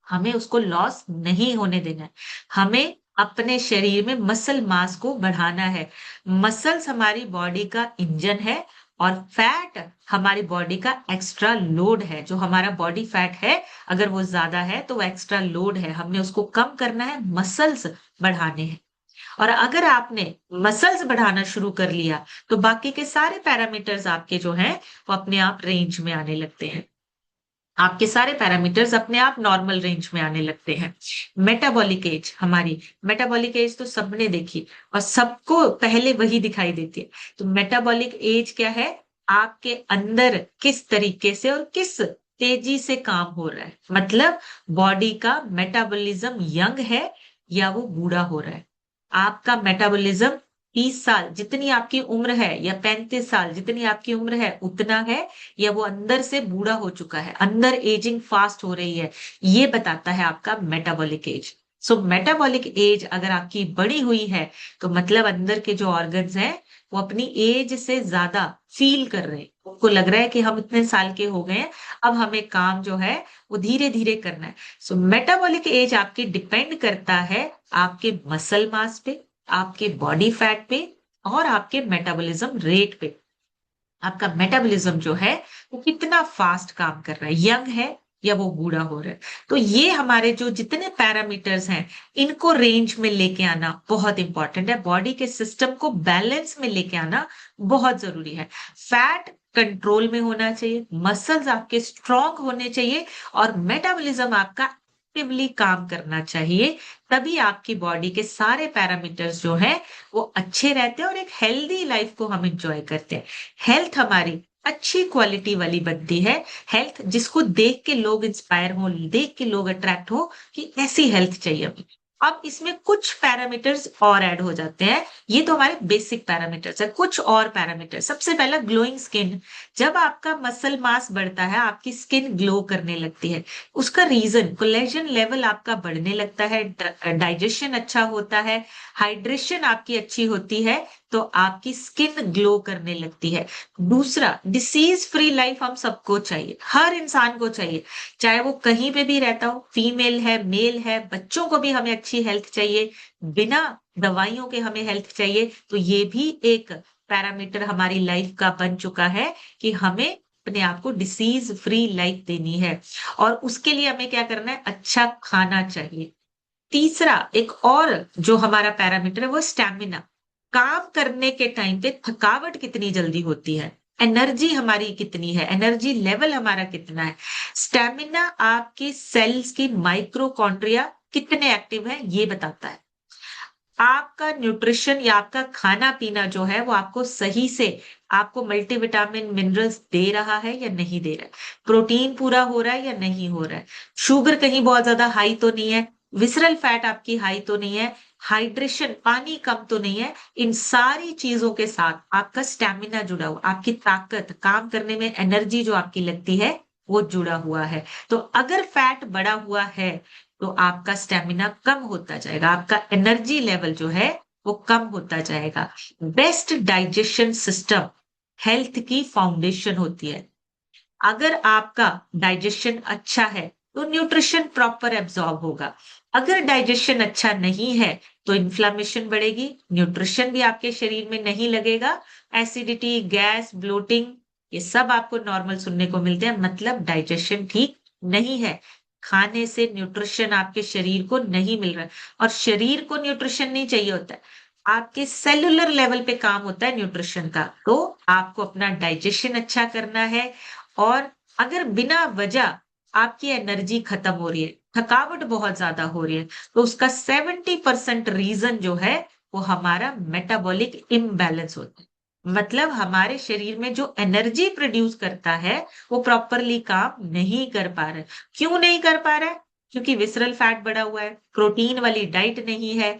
हमें उसको लॉस नहीं होने देना है। हमें अपने शरीर में मसल मास को बढ़ाना है। मसल्स हमारी बॉडी का इंजन है, और फैट हमारी बॉडी का एक्स्ट्रा लोड है। जो हमारा बॉडी फैट है, अगर वो ज्यादा है तो वो एक्स्ट्रा लोड है, हमने उसको कम करना है, मसल्स बढ़ाने हैं। और अगर आपने मसल्स बढ़ाना शुरू कर लिया, तो बाकी के सारे पैरामीटर्स आपके जो हैं वो अपने आप रेंज में आने लगते हैं। आपके सारे पैरामीटर्स अपने आप नॉर्मल रेंज में आने लगते हैं। मेटाबॉलिक एज, हमारी मेटाबॉलिक एज तो सबने देखी, और सबको पहले वही दिखाई देती है। तो मेटाबॉलिक एज क्या है? आपके अंदर किस तरीके से और किस तेजी से काम हो रहा है, मतलब बॉडी का मेटाबॉलिज्म यंग है या वो बूढ़ा हो रहा है। आपका मेटाबॉलिज्म 30 साल जितनी आपकी उम्र है, या 35 साल जितनी आपकी उम्र है उतना है, या वो अंदर से बूढ़ा हो चुका है, अंदर एजिंग फास्ट हो रही है, ये बताता है आपका मेटाबॉलिक एज। सो मेटाबॉलिक एज अगर आपकी बढ़ी हुई है, तो मतलब अंदर के जो ऑर्गन्स हैं वो अपनी एज से ज्यादा फील कर रहे हैं। उनको लग रहा है कि हम इतने साल के हो गए हैं, अब हमें काम जो है वो धीरे धीरे करना है। सो मेटाबॉलिक एज आपकी डिपेंड करता है आपके मसल मास पे, आपके बॉडी फैट पे, और आपके मेटाबॉलिज्म रेट पे। आपका मेटाबॉलिज्म जो है वो कितना फास्ट काम कर रहा है, यंग है या वो बूढ़ा हो रहा है। तो ये हमारे जो जितने पैरामीटर्स हैं, इनको रेंज में लेके आना बहुत इंपॉर्टेंट है। बॉडी के सिस्टम को बैलेंस में लेके आना बहुत जरूरी है। फैट कंट्रोल में होना चाहिए, मसल्स आपके स्ट्रांग होने चाहिए, और मेटाबॉलिज्म आपका एक्टिवली काम करना चाहिए। तभी आपकी बॉडी के सारे पैरामीटर्स जो है वो अच्छे रहते हैं, और एक हेल्दी लाइफ को हम एंजॉय करते हैं। हेल्थ हमारी अच्छी क्वालिटी वाली बनती है। हेल्थ जिसको देख के लोग इंस्पायर हो, देख के लोग अट्रैक्ट हो कि ऐसी हेल्थ चाहिए हमें। अब इसमें कुछ पैरामीटर्स और ऐड हो जाते हैं। ये तो हमारे बेसिक पैरामीटर्स है, कुछ और पैरामीटर। सबसे पहला ग्लोइंग स्किन। जब आपका मसल मास बढ़ता है, आपकी स्किन ग्लो करने लगती है। उसका रीजन, कोलेजन लेवल आपका बढ़ने लगता है, डाइजेशन अच्छा होता है, हाइड्रेशन आपकी अच्छी होती है, तो आपकी स्किन ग्लो करने लगती है। दूसरा, डिसीज फ्री लाइफ हम सबको चाहिए, हर इंसान को चाहिए, चाहे वो कहीं पे भी रहता हो, फीमेल है, मेल है, बच्चों को भी हमें अच्छी हेल्थ चाहिए, बिना दवाइयों के हमें हेल्थ चाहिए। तो ये भी एक पैरामीटर हमारी लाइफ का बन चुका है कि हमें अपने आप को डिसीज फ्री लाइफ देनी है। और उसके लिए हमें क्या करना है? अच्छा खाना चाहिए। तीसरा, एक और जो हमारा पैरामीटर है वो स्टैमिना। काम करने के टाइम पे थकावट कितनी जल्दी होती है, एनर्जी हमारी कितनी है, एनर्जी लेवल हमारा कितना है। स्टैमिना आपके सेल्स की माइक्रोकॉन्ड्रिया कितने एक्टिव है ये बताता है। आपका न्यूट्रिशन या आपका खाना पीना जो है वो आपको सही से, आपको मल्टीविटामिन मिनरल्स दे रहा है या नहीं दे रहा है, प्रोटीन पूरा हो रहा है या नहीं हो रहा है, शुगर कहीं बहुत ज्यादा हाई तो नहीं है, विसरल फैट आपकी हाई तो नहीं है, हाइड्रेशन पानी कम तो नहीं है। इन सारी चीजों के साथ आपका स्टैमिना जुड़ा हुआ, आपकी ताकत, काम करने में एनर्जी जो आपकी लगती है वो जुड़ा हुआ है। तो अगर फैट बढ़ा हुआ है, तो आपका स्टेमिना कम होता जाएगा, आपका एनर्जी लेवल जो है वो कम होता जाएगा। बेस्ट डाइजेशन सिस्टम हेल्थ की फाउंडेशन होती है। अगर आपका डाइजेशन अच्छा है, तो न्यूट्रिशन प्रॉपर एब्जॉर्ब होगा। अगर डाइजेशन अच्छा नहीं है, तो इन्फ्लामेशन बढ़ेगी, न्यूट्रिशन भी आपके शरीर में नहीं लगेगा, एसिडिटी, गैस, ब्लोटिंग, ये सब आपको नॉर्मल सुनने को मिलते हैं, मतलब डाइजेशन ठीक नहीं है। खाने से न्यूट्रिशन आपके शरीर को नहीं मिल रहा है, और शरीर को न्यूट्रिशन नहीं चाहिए होता है, आपके सेलुलर लेवल पे काम होता है न्यूट्रिशन का। तो आपको अपना डाइजेशन अच्छा करना है। और अगर बिना वजह आपकी एनर्जी खत्म हो रही है, थकावट बहुत ज्यादा हो रही है, तो उसका 70% रीजन जो है वो हमारा मेटाबॉलिक इम्बैलेंस होता है। मतलब हमारे शरीर में जो एनर्जी प्रोड्यूस करता है वो प्रॉपरली काम नहीं कर पा रहा है। क्यों नहीं कर पा रहा है? क्योंकि विसरल फैट बढ़ा हुआ है, प्रोटीन वाली डाइट नहीं है,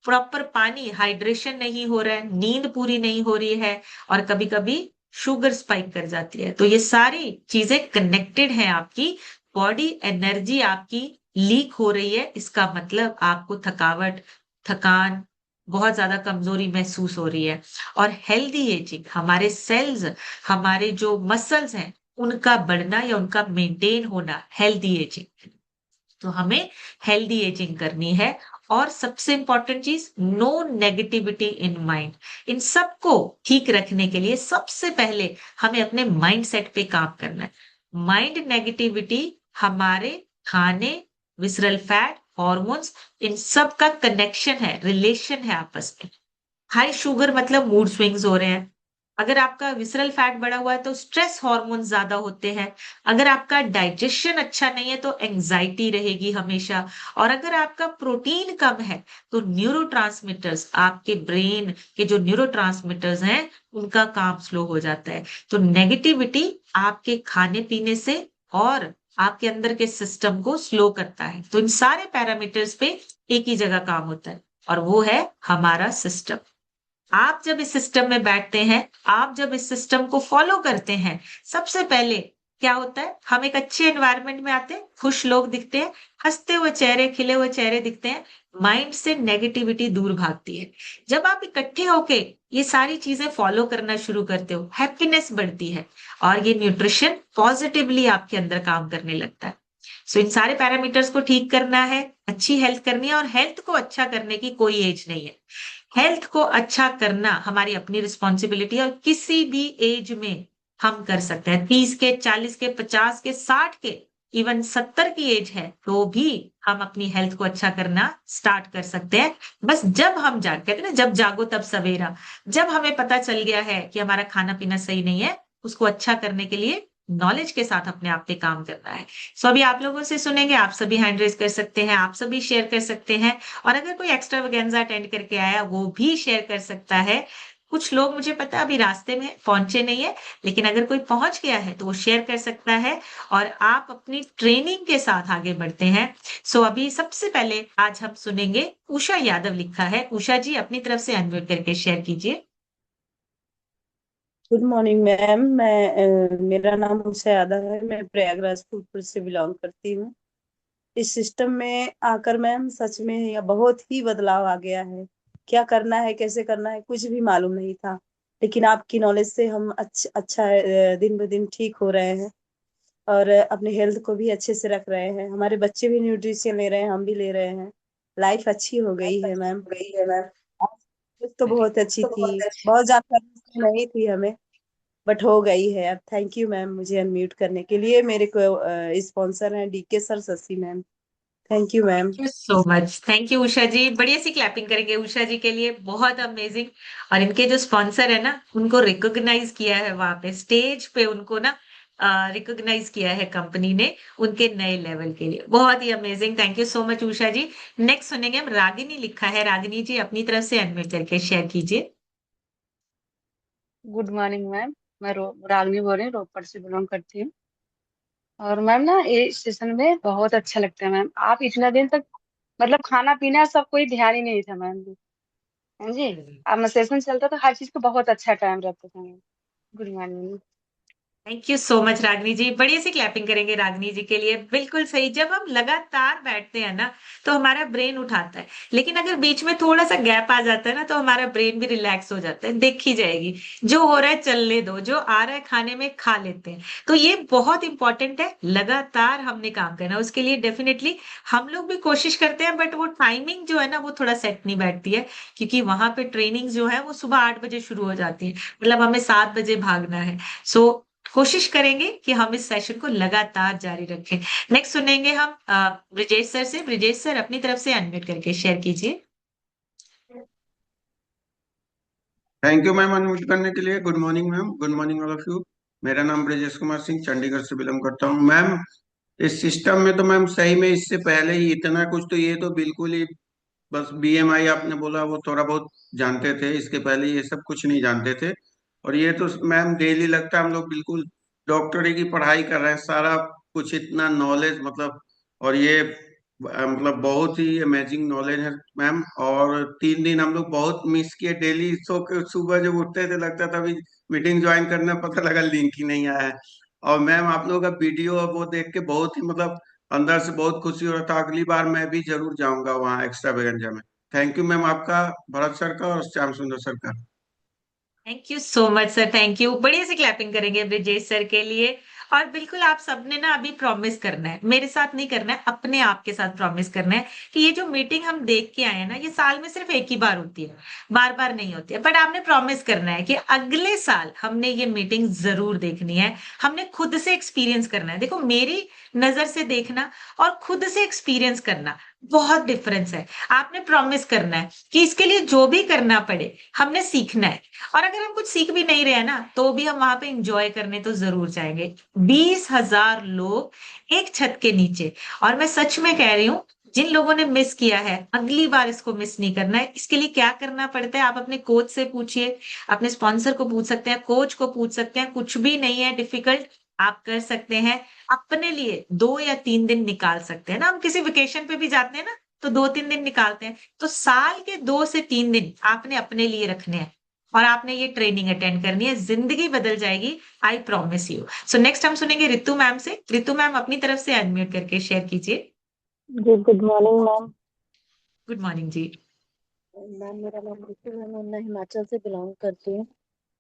प्रॉपर पानी हाइड्रेशन नहीं हो रहा है, नींद पूरी नहीं हो रही है, और कभी कभी शुगर स्पाइक कर जाती है। तो ये सारी चीजें कनेक्टेड हैं। आपकी बॉडी एनर्जी आपकी लीक हो रही है, इसका मतलब आपको थकावट, थकान, बहुत ज्यादा कमजोरी महसूस हो रही है। और हेल्दी एजिंग, हमारे सेल्स, हमारे जो मसल्स हैं, उनका बढ़ना या उनका मेंटेन होना हेल्दी एजिंग। तो हमें हेल्दी एजिंग करनी है। और सबसे इंपॉर्टेंट चीज, नो नेगेटिविटी इन माइंड। इन सबको ठीक रखने के लिए सबसे पहले हमें अपने माइंड सेट पे काम करना है। माइंड नेगेटिविटी हमारे खाने, विसरल फैट, हॉर्मोन्स, इन सब का कनेक्शन है, रिलेशन है आपस में। हाई शुगर मतलब मूड स्विंग्स हो रहे हैं। अगर आपका विसरल फैट बढ़ा हुआ है तो स्ट्रेस हार्मोन ज्यादा होते हैं। अगर आपका डाइजेशन अच्छा नहीं है तो एंजाइटी रहेगी हमेशा। और अगर आपका प्रोटीन कम है तो न्यूरोट्रांसमीटर्स, आपके ब्रेन के जो न्यूरोट्रांसमीटर्स हैं, उनका काम स्लो हो जाता है। तो नेगेटिविटी आपके खाने पीने से और आपके अंदर के सिस्टम को स्लो करता है। तो इन सारे पैरामीटर्स पे एक ही जगह काम होता है, और वो है हमारा सिस्टम। आप जब इस सिस्टम में बैठते हैं, आप जब इस सिस्टम को फॉलो करते हैं, सबसे पहले क्या होता है, हम एक अच्छे एनवायरनमेंट में आते हैं, खुश लोग दिखते हैं, हंसते हुए चेहरे, खिले हुए चेहरे दिखते हैं, माइंड से नेगेटिविटी दूर भागती है। जब आप इकट्ठे होके ये सारी चीजें फॉलो करना शुरू करते हो, हैप्पीनेस बढ़ती है, और ये न्यूट्रिशन पॉजिटिवली आपके अंदर काम करने लगता है। सो इन सारे पैरामीटर्स को ठीक करना है, अच्छी हेल्थ करनी है। और हेल्थ को अच्छा करने की कोई एज नहीं है। हेल्थ को अच्छा करना हमारी अपनी रिस्पॉन्सिबिलिटी है, और किसी भी एज में हम कर सकते हैं। 30 के, 40 के, 50 के, 60 के, इवन 70 की एज है तो भी हम अपनी हेल्थ को अच्छा करना स्टार्ट कर सकते हैं। बस जब हम जाग, कहते हैं ना, जब जागो तब सवेरा। जब हमें पता चल गया है कि हमारा खाना पीना सही नहीं है, उसको अच्छा करने के लिए नॉलेज के साथ अपने आप पे काम करना है। सो अभी आप लोगों से सुनेंगे, आप सभी हैंड रेज कर सकते हैं, आप सभी शेयर कर सकते हैं। और अगर कोई एक्स्ट्रा वगैंजा अटेंड करके आया, वो भी शेयर कर सकता है। कुछ लोग, मुझे पता है, अभी रास्ते में पहुंचे नहीं है, लेकिन अगर कोई पहुंच गया है तो वो शेयर कर सकता है। और आप अपनी ट्रेनिंग के साथ आगे बढ़ते हैं। सो अभी सबसे पहले आज हम सुनेंगे, उषा यादव लिखा है। उषा जी, अपनी तरफ से अनम्यूट करके शेयर कीजिए। Good morning ma'am. मेरा नाम उषा यादव है। मैं प्रयागराज फूलपुर से बिलोंग करती हूँ। इस सिस्टम में आकर मैम सच में यह बहुत ही बदलाव आ गया है। क्या करना है, कैसे करना है, कुछ भी मालूम नहीं था। लेकिन आपकी नॉलेज से हम अच्छा दिन ब दिन ठीक हो रहे हैं। और अपने हेल्थ को भी अच्छे से रख रहे हैं। हमारे बच्चे भी न्यूट्रिशन ले रहे हैं, हम भी ले रहे हैं। लाइफ अच्छी हो गई है मैम। कुछ तो बहुत अच्छी थी, बहुत जानकारी नहीं थी हमें, बट हो गई है अब। थैंक यू मैम मुझे अनम्यूट करने के लिए। मेरे को स्पॉन्सर हैं DK sir, Shashi ma'am. Thank you ma'am. Thank you so much, thank you Usha ji. बढ़िया सी क्लैपिंग करेंगे उषा जी के लिए, बहुत अमेजिंग। और इनके जो स्पॉन्सर है ना, उनको रिकॉग्नाइज किया है वहां पे स्टेज पे, उनको ना रिकॉग्नाइज किया है कंपनी ने, उनके नए लेवल के लिए। बहुत ही amazing, thank you so much Usha ji. Next सुनेंगे हम, रागिनी लिखा है। रागिनी जी, अपनी तरफ से अनम्यूट करके शेयर कीजिए। Good morning ma'am. मैं रागनी बोल रही हूँ, रोपड़ से बिलोंग करती हूँ। और मैम ना, ये सेशन में बहुत अच्छा लगता है मैम। आप इतना दिन तक मतलब खाना पीना सब कोई ध्यान ही नहीं था मैम जी। हाँ जी। अब सेशन चलता तो हर चीज का बहुत अच्छा टाइम रहता था ma'am. Good morning. Thank you so much Ragini ji. बढ़िया सी क्लैपिंग करेंगे रागनी जी के लिए। बिल्कुल सही, जब हम लगातार बैठते हैं ना तो हमारा ब्रेन उठाता है, लेकिन अगर बीच में थोड़ा सा गैप आ जाता है ना, तो हमारा ब्रेन भी रिलैक्स हो जाता है। देखी जाएगी, जो हो रहा है चलने दो, जो आ रहा है खाने में खा लेते हैं। तो ये बहुत इंपॉर्टेंट है, लगातार हमने काम करना है। उसके लिए डेफिनेटली हम लोग भी कोशिश करते हैं, बट वो टाइमिंग जो है ना, वो थोड़ा सेट नहीं बैठती है। क्योंकि वहां पे ट्रेनिंग जो है वो सुबह 8 बजे शुरू हो जाती है, मतलब हमें 7 बजे भागना है। सो कोशिश करेंगे कि हम इस सेशन को लगातार जारी रखें। नेक्स्ट सुनेंगे हम ब्रिजेश सर से। ब्रिजेश सर, अपनी तरफ से अनम्यूट करके शेयर कीजिए। थैंक यू मैम अनम्यूट करने के लिए। Good morning ma'am, good morning all of you. मेरा नाम ब्रजेश कुमार सिंह, चंडीगढ़ से बिलोंग करता हूँ मैम। इस सिस्टम में तो मैम सही में इससे पहले ही इतना कुछ तो ये तो बिल्कुल ही, बस बीएमआई आपने बोला वो थोड़ा बहुत जानते थे, इसके पहले ये सब कुछ नहीं जानते थे। और ये तो मैम डेली लगता है हम लोग बिल्कुल डॉक्टरी की पढ़ाई कर रहे हैं, सारा कुछ इतना नॉलेज मतलब। और ये मतलब बहुत ही अमेजिंग नॉलेज है मैम। और 3 दिन हम लोग बहुत मिस किए, डेली सो के सुबह जब उठते थे लगता था अभी मीटिंग ज्वाइन करना, पता लगा लिंक ही नहीं आया है। और मैम आप लोगों का वीडियो और वो देख के बहुत ही मतलब अंदर से बहुत खुशी हो रहा था। अगली बार मैं भी जरूर जाऊंगा वहाँ एक्स्ट्रा में। थैंक यू मैम आपका, भरत सर का और श्याम सुंदर सर का। Thank you so much sir, thank you. बढ़िया से क्लैपिंग करेंगे ब्रिजेश सर के लिए। और बिल्कुल आप सबने ना अभी प्रॉमिस करना है, मेरे साथ नहीं करना है, अपने आप के साथ प्रॉमिस करना है कि ये जो मीटिंग हम देख के आए हैं ना, ये साल में सिर्फ एक ही बार होती है, बार बार नहीं होती है। बट आपने प्रॉमिस करना है कि अगले साल हमने ये मीटिंग जरूर देखनी है, हमने खुद से एक्सपीरियंस करना है। देखो, मेरी नजर से देखना और खुद से एक्सपीरियंस करना बहुत डिफरेंस है। आपने प्रॉमिस करना है कि इसके लिए जो भी करना पड़े हमने सीखना है। और अगर हम कुछ सीख भी नहीं रहे हैं ना, तो भी हम वहां पे एंजॉय करने तो जरूर जाएंगे। 20,000 लोग एक छत के नीचे। और मैं सच में कह रही हूँ, जिन लोगों ने मिस किया है अगली बार इसको मिस नहीं करना है। इसके लिए क्या करना पड़ता है, आप अपने कोच से पूछिए, अपने स्पॉन्सर को पूछ सकते हैं, कोच को पूछ सकते हैं, कुछ भी नहीं है डिफिकल्ट। आप कर सकते हैं, अपने लिए 2 या 3 दिन निकाल सकते हैं ना। हम किसी वेकेशन पे भी जाते हैं ना, तो 2-3 दिन निकालते हैं। तो साल के 2 से 3 दिन आपने अपने लिए रखने हैं और आपने ये ट्रेनिंग अटेंड करनी है, जिंदगी बदल जाएगी। I promise you. So next हम सुनेंगे रितु मैम से। रितु मैम अपनी तरफ से अनम्यूट करके शेयर कीजिए। जी good morning ma'am. Good morning जी। मैम मेरा नाम रितु है, मैं हिमाचल से बिलोंग करती हूँ।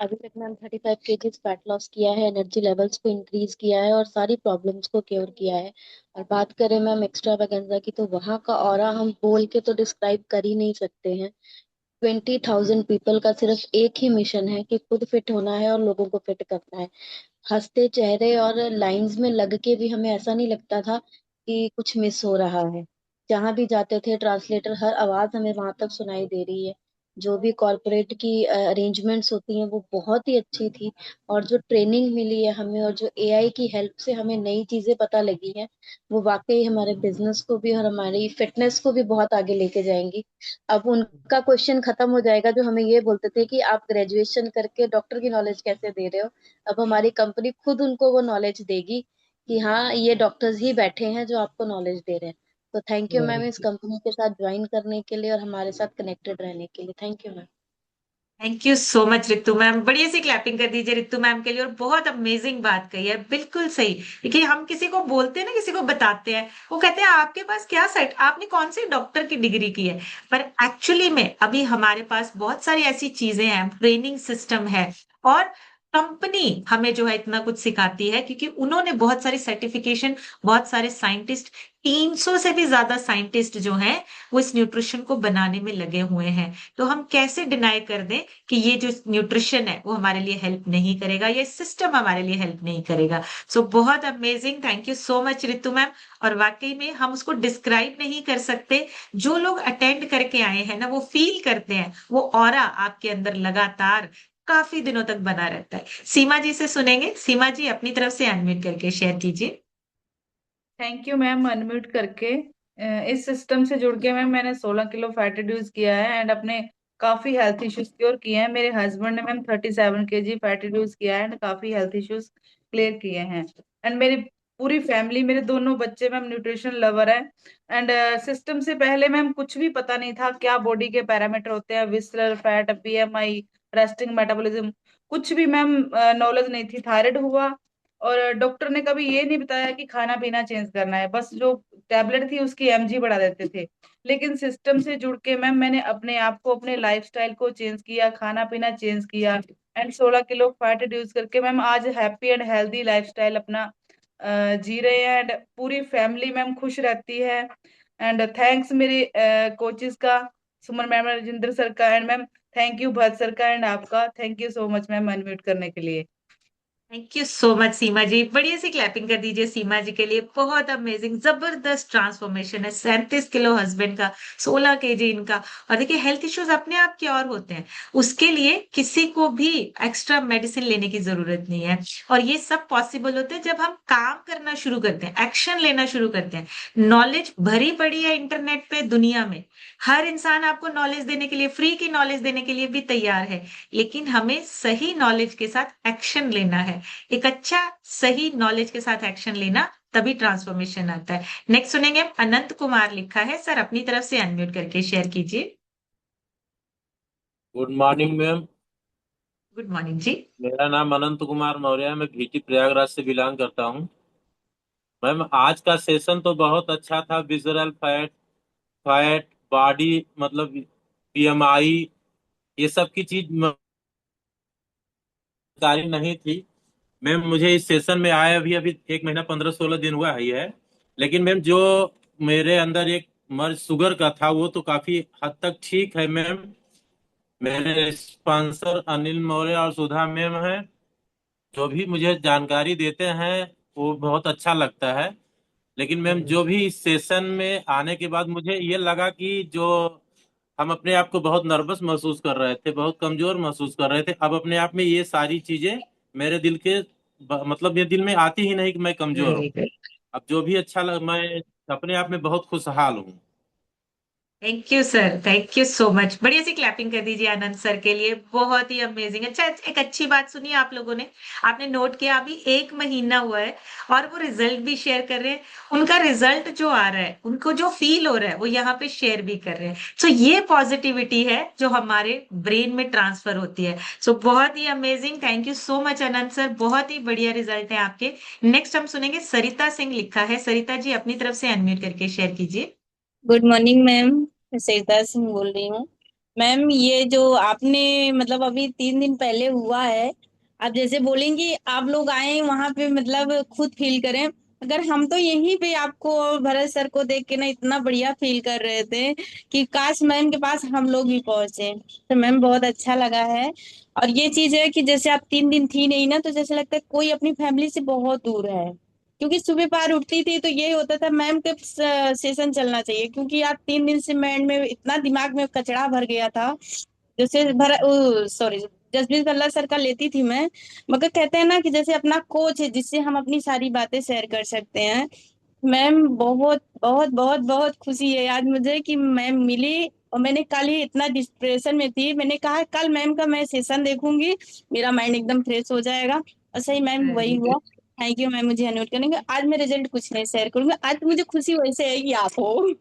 अभी तक मैम 35 kg फैट लॉस किया है, एनर्जी लेवल्स को इंक्रीज किया है और सारी प्रॉब्लम्स को क्योर किया है। और बात करें मैम एक्स्ट्रा वैगेंजा की, तो वहाँ का ऑरा हम बोल के तो डिस्क्राइब कर ही नहीं सकते हैं। 20,000 पीपल का सिर्फ एक ही मिशन है कि खुद फिट होना है और लोगों को फिट करना है। हंसते चेहरे और लाइंस में लग के भी हमें ऐसा नहीं लगता था कि कुछ मिस हो रहा है। जहां भी जाते थे ट्रांसलेटर, हर आवाज हमें वहां तक सुनाई दे रही है। जो भी कॉरपोरेट की अरेंजमेंट्स होती हैं वो बहुत ही अच्छी थी। और जो ट्रेनिंग मिली है हमें और जो एआई की हेल्प से हमें नई चीजें पता लगी हैं, वो वाकई हमारे बिजनेस को भी और हमारी फिटनेस को भी बहुत आगे लेके जाएंगी। अब उनका क्वेश्चन खत्म हो जाएगा जो हमें ये बोलते थे कि आप ग्रेजुएशन करके डॉक्टर की नॉलेज कैसे दे रहे हो। अब हमारी कंपनी खुद उनको वो नॉलेज देगी कि हाँ ये डॉक्टर्स ही बैठे हैं जो आपको नॉलेज दे रहे हैं। तो थैंक यू मैम वेरी इस कंपनी के साथ ज्वाइन करने के लिए और हमारे साथ कनेक्टेड रहने के लिए। Thank you ma'am. Thank you so much Ritu ma'am. बढ़िया सी क्लैपिंग कर दीजिए रितु मैम के लिए। और बहुत अमेजिंग बात कही है, बिल्कुल सही। देखिए, हम किसी को बोलते हैं ना, किसी को बताते हैं, वो कहते हैं आपके पास क्या सर्ट, आपने कौन सी डॉक्टर की डिग्री की है। पर एक्चुअली में अभी हमारे पास बहुत सारी ऐसी चीजें हैं, ट्रेनिंग सिस्टम है। और कंपनी हमें जो है इतना कुछ सिखाती है क्योंकि उन्होंने बहुत सारी सर्टिफिकेशन, बहुत सारे साइंटिस्ट, 300 से भी ज्यादा साइंटिस्ट जो हैं वो इस न्यूट्रिशन को बनाने में लगे हुए हैं। तो हम कैसे डिनाई कर दें कि ये जो न्यूट्रिशन है वो हमारे लिए हेल्प नहीं करेगा, ये सिस्टम हमारे लिए हेल्प नहीं करेगा। सो बहुत amazing, thank you so much Ritu ma'am. और वाकई में हम उसको डिस्क्राइब नहीं कर सकते। जो लोग अटेंड करके आए हैं ना, वो फील करते हैं, वो ऑरा आपके अंदर लगातार काफी दिनों तक बना रहता है। सीमा जी से सुनेंगे। सीमा जी अपनी तरफ से अनम्यूट करके शेयर कीजिए। थैंक यू मैम अनम्यूट करके। इस सिस्टम से जुड़ के मैम मैंने 16 किलो फैट रिड्यूस किया है एंड अपने काफी हेल्थ इश्यूज क्योर किए हैं। मेरे हस्बैंड ने मैम 37 kg फैट रिड्यूस किया है एंड काफी हेल्थ इश्यूज क्लियर किए हैं। एंड मेरी पूरी फैमिली, मेरे दोनों बच्चे मैम न्यूट्रिशन लवर है। एंड सिस्टम से पहले मैम कुछ भी पता नहीं था क्या बॉडी के पैरामीटर होते हैं, visceral fat, BMI, resting metabolism, कुछ भी मैम नॉलेज नहीं थी। थायराइड हुआ और डॉक्टर ने कभी ये नहीं बताया कि खाना पीना चेंज करना है, बस जो टैबलेट थी उसकी एमजी बढ़ा देते थे। लेकिन सिस्टम से जुड़ के मैम मैंने अपने आप को, अपने लाइफस्टाइल को चेंज किया, खाना पीना चेंज किया एंड 16 किलो फैट रिड्यूस करके मैम आज हैप्पी एंड हेल्दी लाइफस्टाइल अपना जी रहे हैं एंड पूरी फैमिली मैम खुश रहती है। एंड थैंक्स मेरे कोचेस का, सुमन मैम, राजेंद्र सर का and ma'am thank you Bharat sir का एंड आपका thank you so much ma'am unmute करने के लिए। थैंक यू सो मच सीमा जी। बढ़िया सी क्लैपिंग कर दीजिए सीमा जी के लिए। बहुत अमेजिंग, जबरदस्त ट्रांसफॉर्मेशन है। 37 किलो हस्बैंड का, 16 केजी इनका। और देखिए हेल्थ इश्यूज अपने आप के और होते हैं, उसके लिए किसी को भी एक्स्ट्रा मेडिसिन लेने की जरूरत नहीं है। और ये सब पॉसिबल होते हैं जब हम काम करना शुरू करते हैं, एक्शन लेना शुरू करते हैं। नॉलेज भरी पड़ी है इंटरनेट पे, दुनिया में हर इंसान आपको नॉलेज देने के लिए, फ्री की नॉलेज देने के लिए भी तैयार है। लेकिन हमें सही नॉलेज के साथ एक्शन लेना है। एक अच्छा सही नॉलेज के साथ एक्शन लेना, तभी ट्रांसफॉर्मेशन आता है। नेक्स्ट सुनेंगे हम, अनंत कुमार लिखा है। सर अपनी तरफ से अनम्यूट करके शेयर कीजिए। Good morning ma'am. Good morning जी। मेरा नाम अनंत कुमार मौर्य है। मैं भीटी प्रयागराज से बिलोंग करता हूँ। मैम आज का सेशन तो बहुत अच्छा था। विजुअल फैट, फैट बॉडी, मतलब पीएमआई, ये सब की चीज जानकारी नहीं थी। मैम मुझे इस सेशन में आए अभी अभी 1 महीना 15-16 दिन हुआ है ही है। लेकिन मैम जो मेरे अंदर एक मर्ज शुगर का था वो तो काफी हद तक ठीक है मैम। मेरे स्पॉन्सर अनिल मौर्य और सुधा मैम है, जो भी मुझे जानकारी देते हैं वो बहुत अच्छा लगता है। लेकिन मैम जो भी इस सेशन में आने के बाद मुझे ये लगा कि जो हम अपने आप को बहुत नर्वस महसूस कर रहे थे, बहुत कमजोर महसूस कर रहे थे, अब अपने आप में ये सारी चीजें मेरे दिल के मतलब ये दिल में आती ही नहीं कि मैं कमजोर वेरी हूँ। गुड। अब जो भी अच्छा लग, मैं अपने आप में बहुत खुशहाल हूँ। Thank you sir, thank you so much. बढ़िया सी क्लैपिंग कर दीजिए आनंद सर के लिए। बहुत ही अमेजिंग। अच्छा, एक अच्छी बात सुनिए आप लोगों ने, आपने नोट किया अभी 1 महीना हुआ है और वो रिजल्ट भी शेयर कर रहे हैं। उनका रिजल्ट जो आ रहा है, उनको जो फील हो रहा है, वो यहाँ पे शेयर भी कर रहे हैं। सो ये पॉजिटिविटी है जो हमारे ब्रेन में ट्रांसफर होती है। सो बहुत ही amazing. Thank you so much Anant sir, बहुत ही बढ़िया रिजल्ट है आपके। नेक्स्ट हम सुनेंगे, सरिता सिंह लिखा है। सरिता जी अपनी तरफ से अनम्यूट करके शेयर कीजिए। Good morning ma'am. मैं सरिता सिंह बोल रही हूँ। मैम ये जो आपने मतलब अभी 3 दिन पहले हुआ है, आप जैसे बोलेंगी आप लोग आए वहां पे मतलब खुद फील करें। अगर हम तो यहीं पे आपको और भरत सर को देख के ना इतना बढ़िया फील कर रहे थे कि काश मैम के पास हम लोग भी पहुंचे। तो मैम बहुत अच्छा लगा है। और ये चीज है कि जैसे आप 3 दिन थी नहीं ना, तो जैसे लगता है कोई अपनी फैमिली से बहुत दूर है। क्योंकि सुबह पार उठती थी तो ये होता था मैम के सेशन चलना चाहिए, क्योंकि यार 3 दिन से माइंड में इतना दिमाग में कचरा भर गया था। जैसे भर सॉरी, जसबीर भल्ला सर का लेती थी मैं, मगर कहते हैं ना कि जैसे अपना कोच है जिससे हम अपनी सारी बातें शेयर कर सकते हैं। मैम बहुत बहुत बहुत बहुत खुशी है आज मुझे कि मैम मिली। और मैंने कल ही इतना डिप्रेशन में थी, मैंने कहा कल मैम का मैं सेशन देखूंगी, मेरा माइंड एकदम फ्रेश हो जाएगा। और सही मैम वही वेरी हुआ। थैंक यू मैम मुझे अनोट करने का। आज मैं रिजल्ट कुछ नहीं शेयर करूंगा, आज मुझे खुशी वैसे है कि आप हो।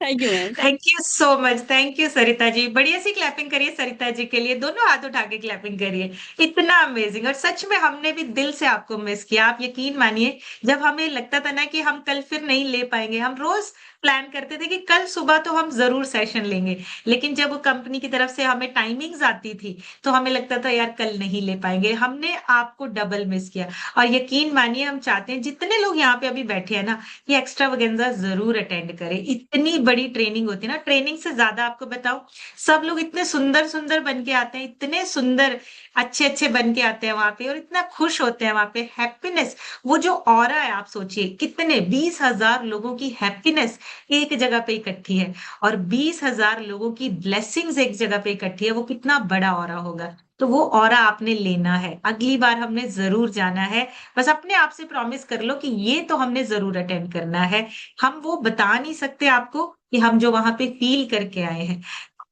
Thank you ma'am. Thank you so much. Thank you Sarita ji. बढ़िया सी क्लैपिंग करिए सरिता जी के लिए, दोनों हाथ उठा के क्लैपिंग करिए। इतना अमेजिंग। और सच में हमने भी दिल से आपको मिस किया। आप यकीन मानिए, जब हमें लगता था ना कि हम कल फिर नहीं ले पाएंगे, हम रोज प्लान करते थे कि कल सुबह तो हम जरूर सेशन लेंगे। लेकिन जब वो कंपनी की तरफ से हमें टाइमिंग्स आती थी, तो हमें लगता था यार कल नहीं ले पाएंगे। हमने आपको डबल मिस किया। और यकीन मानिए, हम चाहते हैं जितने लोग यहाँ पे अभी बैठे हैं ना, ये एक्स्ट्रावेगेंजा जरूर अटेंड करें। इतनी बड़ी ट्रेनिंग होती है ना, ट्रेनिंग से ज्यादा आपको बताऊं, सब लोग इतने सुंदर सुंदर बन के आते हैं, इतने सुंदर अच्छे अच्छे बन के आते हैं वहां पे, और इतना खुश होते हैं वहां पे। हैप्पीनेस, वो जो ऑरा है, आप सोचिए कितने 20,000 लोगों की हैप्पीनेस एक जगह पे इकट्ठी है, और 20,000 लोगों की ब्लेसिंग्स एक जगह पे इकट्ठी है। वो कितना बड़ा ऑरा होगा। तो वो ऑरा आपने लेना है, अगली बार हमने जरूर जाना है। बस अपने आप से प्रॉमिस कर लो कि ये तो हमने जरूर अटेंड करना है। हम वो बता नहीं सकते आपको कि हम जो वहां पे फील करके आए हैं,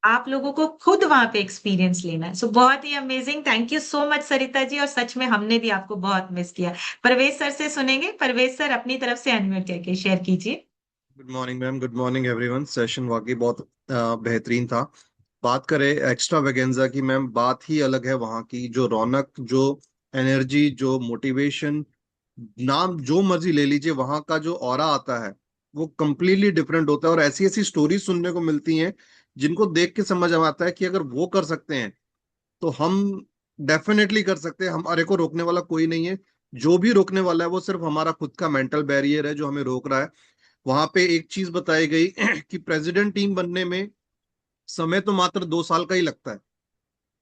आप लोगों को खुद वहां पे एक्सपीरियंस लेना है। सो बहुत ही amazing. Thank you so much Sarita ji, और सच में हमने भी आपको बहुत मिस किया। परवेज सर से सुनेंगे। परवेज सर अपनी तरफ से अनम्यूट करके शेयर कीजिए। Good morning ma'am, good morning everyone. Session वाकई बहुत बेहतरीन था। बात करें एक्स्ट्रा वेगेंजा की मैम, बात ही अलग है। वहाँ की जो रौनक, जो एनर्जी, जो मोटिवेशन, नाम जो मर्जी ले लीजिए, वहाँ का जो ऑरा आता है वो कम्प्लीटली डिफरेंट होता है। और ऐसी ऐसी स्टोरीज सुनने को मिलती हैं जिनको देख के समझ में आता है कि अगर वो कर सकते हैं तो हम डेफिनेटली कर सकते हैं। हमारे को रोकने वाला कोई नहीं है। जो भी रोकने वाला है वो सिर्फ हमारा खुद का मेंटल बैरियर है जो हमें रोक रहा है। वहां पे एक चीज बताई गई कि प्रेसिडेंट टीम बनने में समय तो मात्र 2 साल का ही लगता है,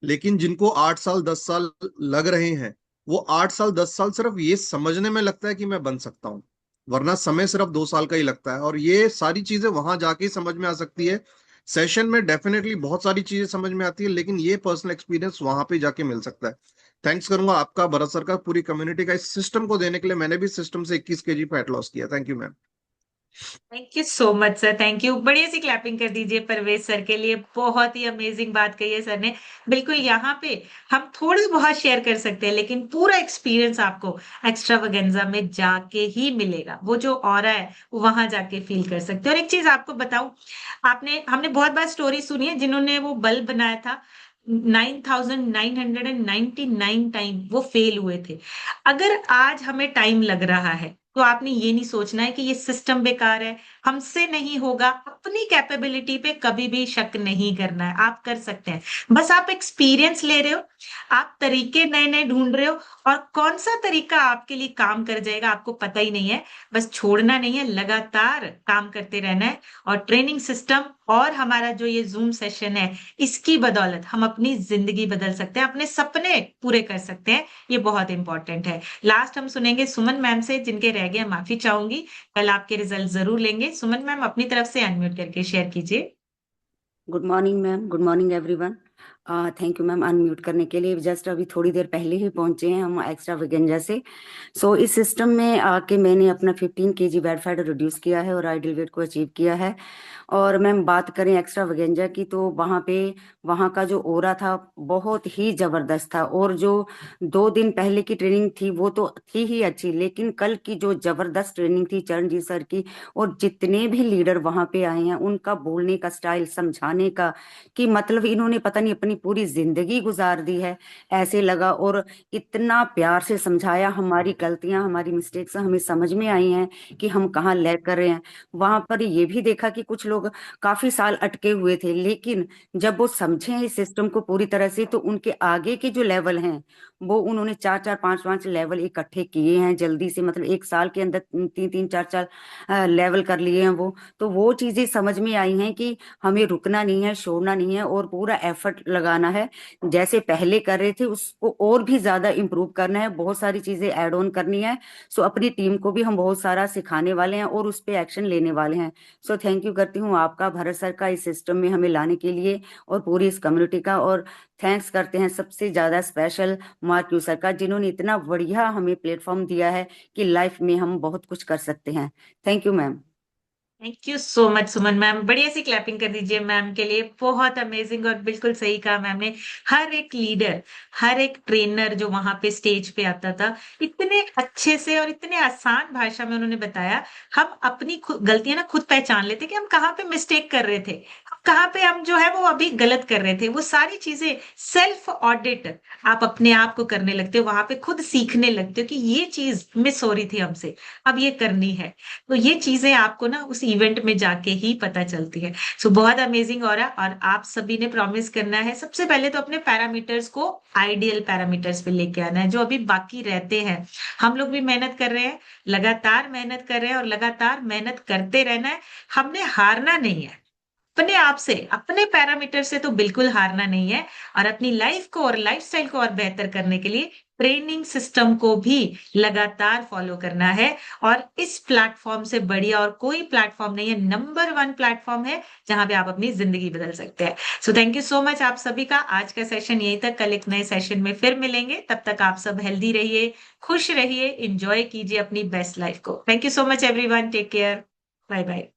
लेकिन जिनको 8 साल 10 साल लग रहे हैं वो 8 साल 10 साल सिर्फ ये समझने में लगता है कि मैं बन सकता हूँ, वरना समय सिर्फ 2 साल का ही लगता है। और ये सारी चीजें वहां जाके ही समझ में आ सकती है। सेशन में डेफिनेटली बहुत सारी चीजें समझ में आती है, लेकिन ये पर्सनल एक्सपीरियंस वहां पे जाके मिल सकता है। थैंक्स करूंगा आपका, भारत सरकार, पूरी कम्युनिटी का इस सिस्टम को देने के लिए। मैंने भी सिस्टम से 21 केजी फैट लॉस किया। Thank you ma'am. Thank you so much sir, thank you. बढ़िया सी क्लैपिंग कर दीजिए परवेज सर के लिए, बहुत ही अमेजिंग बात कही है सर ने। बिल्कुल, यहाँ पे हम थोड़ा बहुत शेयर कर सकते हैं, लेकिन पूरा एक्सपीरियंस आपको एक्स्ट्रावागेंजा में जाके ही मिलेगा। वो जो ऑरा है वो वहां जाके फील कर सकते हैं। और एक चीज आपको बताऊं, हमने बहुत बार स्टोरी सुनी है जिन्होंने वो बल्ब बनाया था, 9,999 टाइम वो फेल हुए थे। अगर आज हमें टाइम लग रहा है तो आपने ये नहीं सोचना है कि ये सिस्टम बेकार है, हमसे नहीं होगा। अपनी कैपेबिलिटी पे कभी भी शक नहीं करना है, आप कर सकते हैं। बस आप एक्सपीरियंस ले रहे हो, आप तरीके नए नए ढूंढ रहे हो, और कौन सा तरीका आपके लिए काम कर जाएगा आपको पता ही नहीं है। बस छोड़ना नहीं है, लगातार काम करते रहना है। और ट्रेनिंग सिस्टम और हमारा जो ये जूम सेशन है, इसकी बदौलत हम अपनी जिंदगी बदल सकते हैं, अपने सपने पूरे कर सकते हैं। ये बहुत इंपॉर्टेंट है। लास्ट हम सुनेंगे सुमन मैम से, जिनके रह गए माफी चाहूंगी। कल आपके रिजल्ट जरूर लेंगे। सुमन मैम अपनी तरफ से अनम्यूट करके शेयर कीजिए। Good morning ma'am, good morning everyone. Thank you ma'am unmute करने के लिए। जस्ट अभी थोड़ी देर पहले ही पहुंचे हैं हम एक्स्ट्रावेगेंजा से। इस सिस्टम में आके मैंने अपना 15 केजी बैड फैट रिड्यूस किया है और आइडियल वेट को अचीव किया है। और मैम बात करें एक्स्ट्रावेगेंजा की, तो वहाँ का जो ओरा था बहुत ही जबरदस्त था। और जो 2 दिन पहले की ट्रेनिंग थी वो तो थी ही अच्छी, लेकिन कल की जो जबरदस्त ट्रेनिंग थी चरणजीत सर की, और जितने भी लीडर वहां पे आए हैं उनका बोलने का स्टाइल, समझाने का, कि मतलब इन्होंने पता नहीं अपनी पूरी जिंदगी गुजार दी है ऐसे लगा। और इतना प्यार से समझाया, हमारी गलतियां, हमारी मिस्टेक्स हमें समझ में आई हैं कि हम कहाँ लैग कर रहे हैं। वहां पर ये भी देखा कि कुछ लोग काफी साल अटके हुए थे, लेकिन जब वो समझे इस सिस्टम को पूरी तरह से, तो उनके आगे के जो लेवल हैं वो उन्होंने 4-4 5-5 लेवल इकट्ठे किए हैं जल्दी से। मतलब 1 साल के अंदर 3-3 4-4 लेवल कर लिए हैं वो। तो वो चीजें समझ में आई हैं कि हमें रुकना नहीं है, छोड़ना नहीं है, और पूरा एफर्ट लगाना है। जैसे पहले कर रहे थे उसको और भी ज्यादा इम्प्रूव करना है, बहुत सारी चीजें ऐड ऑन करनी है। अपनी टीम को भी हम बहुत सारा सिखाने वाले हैं और उस पर एक्शन लेने वाले हैं। थैंक यू करती हूँ आपका, भारत सर का, इस सिस्टम में हमें लाने के लिए, और पूरी इस कम्युनिटी का। और थैंक्स करते हैं सबसे ज्यादा स्पेशल मार्क यू सर का, जिन्होंने इतना बढ़िया हमें प्लेटफॉर्म दिया है कि लाइफ में हम बहुत कुछ कर सकते हैं। Thank you ma'am. Thank you so much Suman ma'am, बढ़िया सी क्लैपिंग कर दीजिए मैम के लिए। बहुत अमेजिंग और बिल्कुल सही कहा मैम ने। हर एक लीडर, हर एक ट्रेनर जो वहां पे स्टेज पे आता था, इतने अच्छे से और इतने आसान भाषा में उन्होंने बताया। हम अपनी गलतियां ना खुद पहचान लेते कि हम कहाँ पे मिस्टेक कर रहे थे, कहाँ पे हम जो है वो अभी गलत कर रहे थे। वो सारी चीजें सेल्फ ऑडिट आप अपने आप को करने लगते हो, वहां पे खुद सीखने लगते हो कि ये चीज मिस हो रही थी हमसे, अब ये करनी है। तो ये चीजें आपको ना उस इवेंट में जाके ही पता चलती है। बहुत अमेजिंग हो रहा। और आप सभी ने प्रॉमिस करना है, सबसे पहले तो अपने पैरामीटर्स को आइडियल पैरामीटर्स पे लेके आना है, जो अभी बाकी रहते हैं। हम लोग भी मेहनत कर रहे हैं, लगातार मेहनत कर रहे हैं, और लगातार मेहनत करते रहना है। हमने हारना नहीं है, अपने आप से, अपने पैरामीटर से तो बिल्कुल हारना नहीं है। और अपनी लाइफ को और लाइफस्टाइल को और बेहतर करने के लिए ट्रेनिंग सिस्टम को भी लगातार फॉलो करना है। और इस प्लेटफॉर्म से बढ़िया और कोई प्लेटफॉर्म नहीं है, नंबर 1 प्लेटफॉर्म है जहां पे आप अपनी जिंदगी बदल सकते हैं। थैंक यू सो मच आप सभी का। आज का सेशन यहीं तक, कल एक नए सेशन में फिर मिलेंगे। तब तक आप सब हेल्दी रहिए, खुश रहिए, इंजॉय कीजिए अपनी बेस्ट लाइफ को। Thank you so much everyone, take care, bye bye.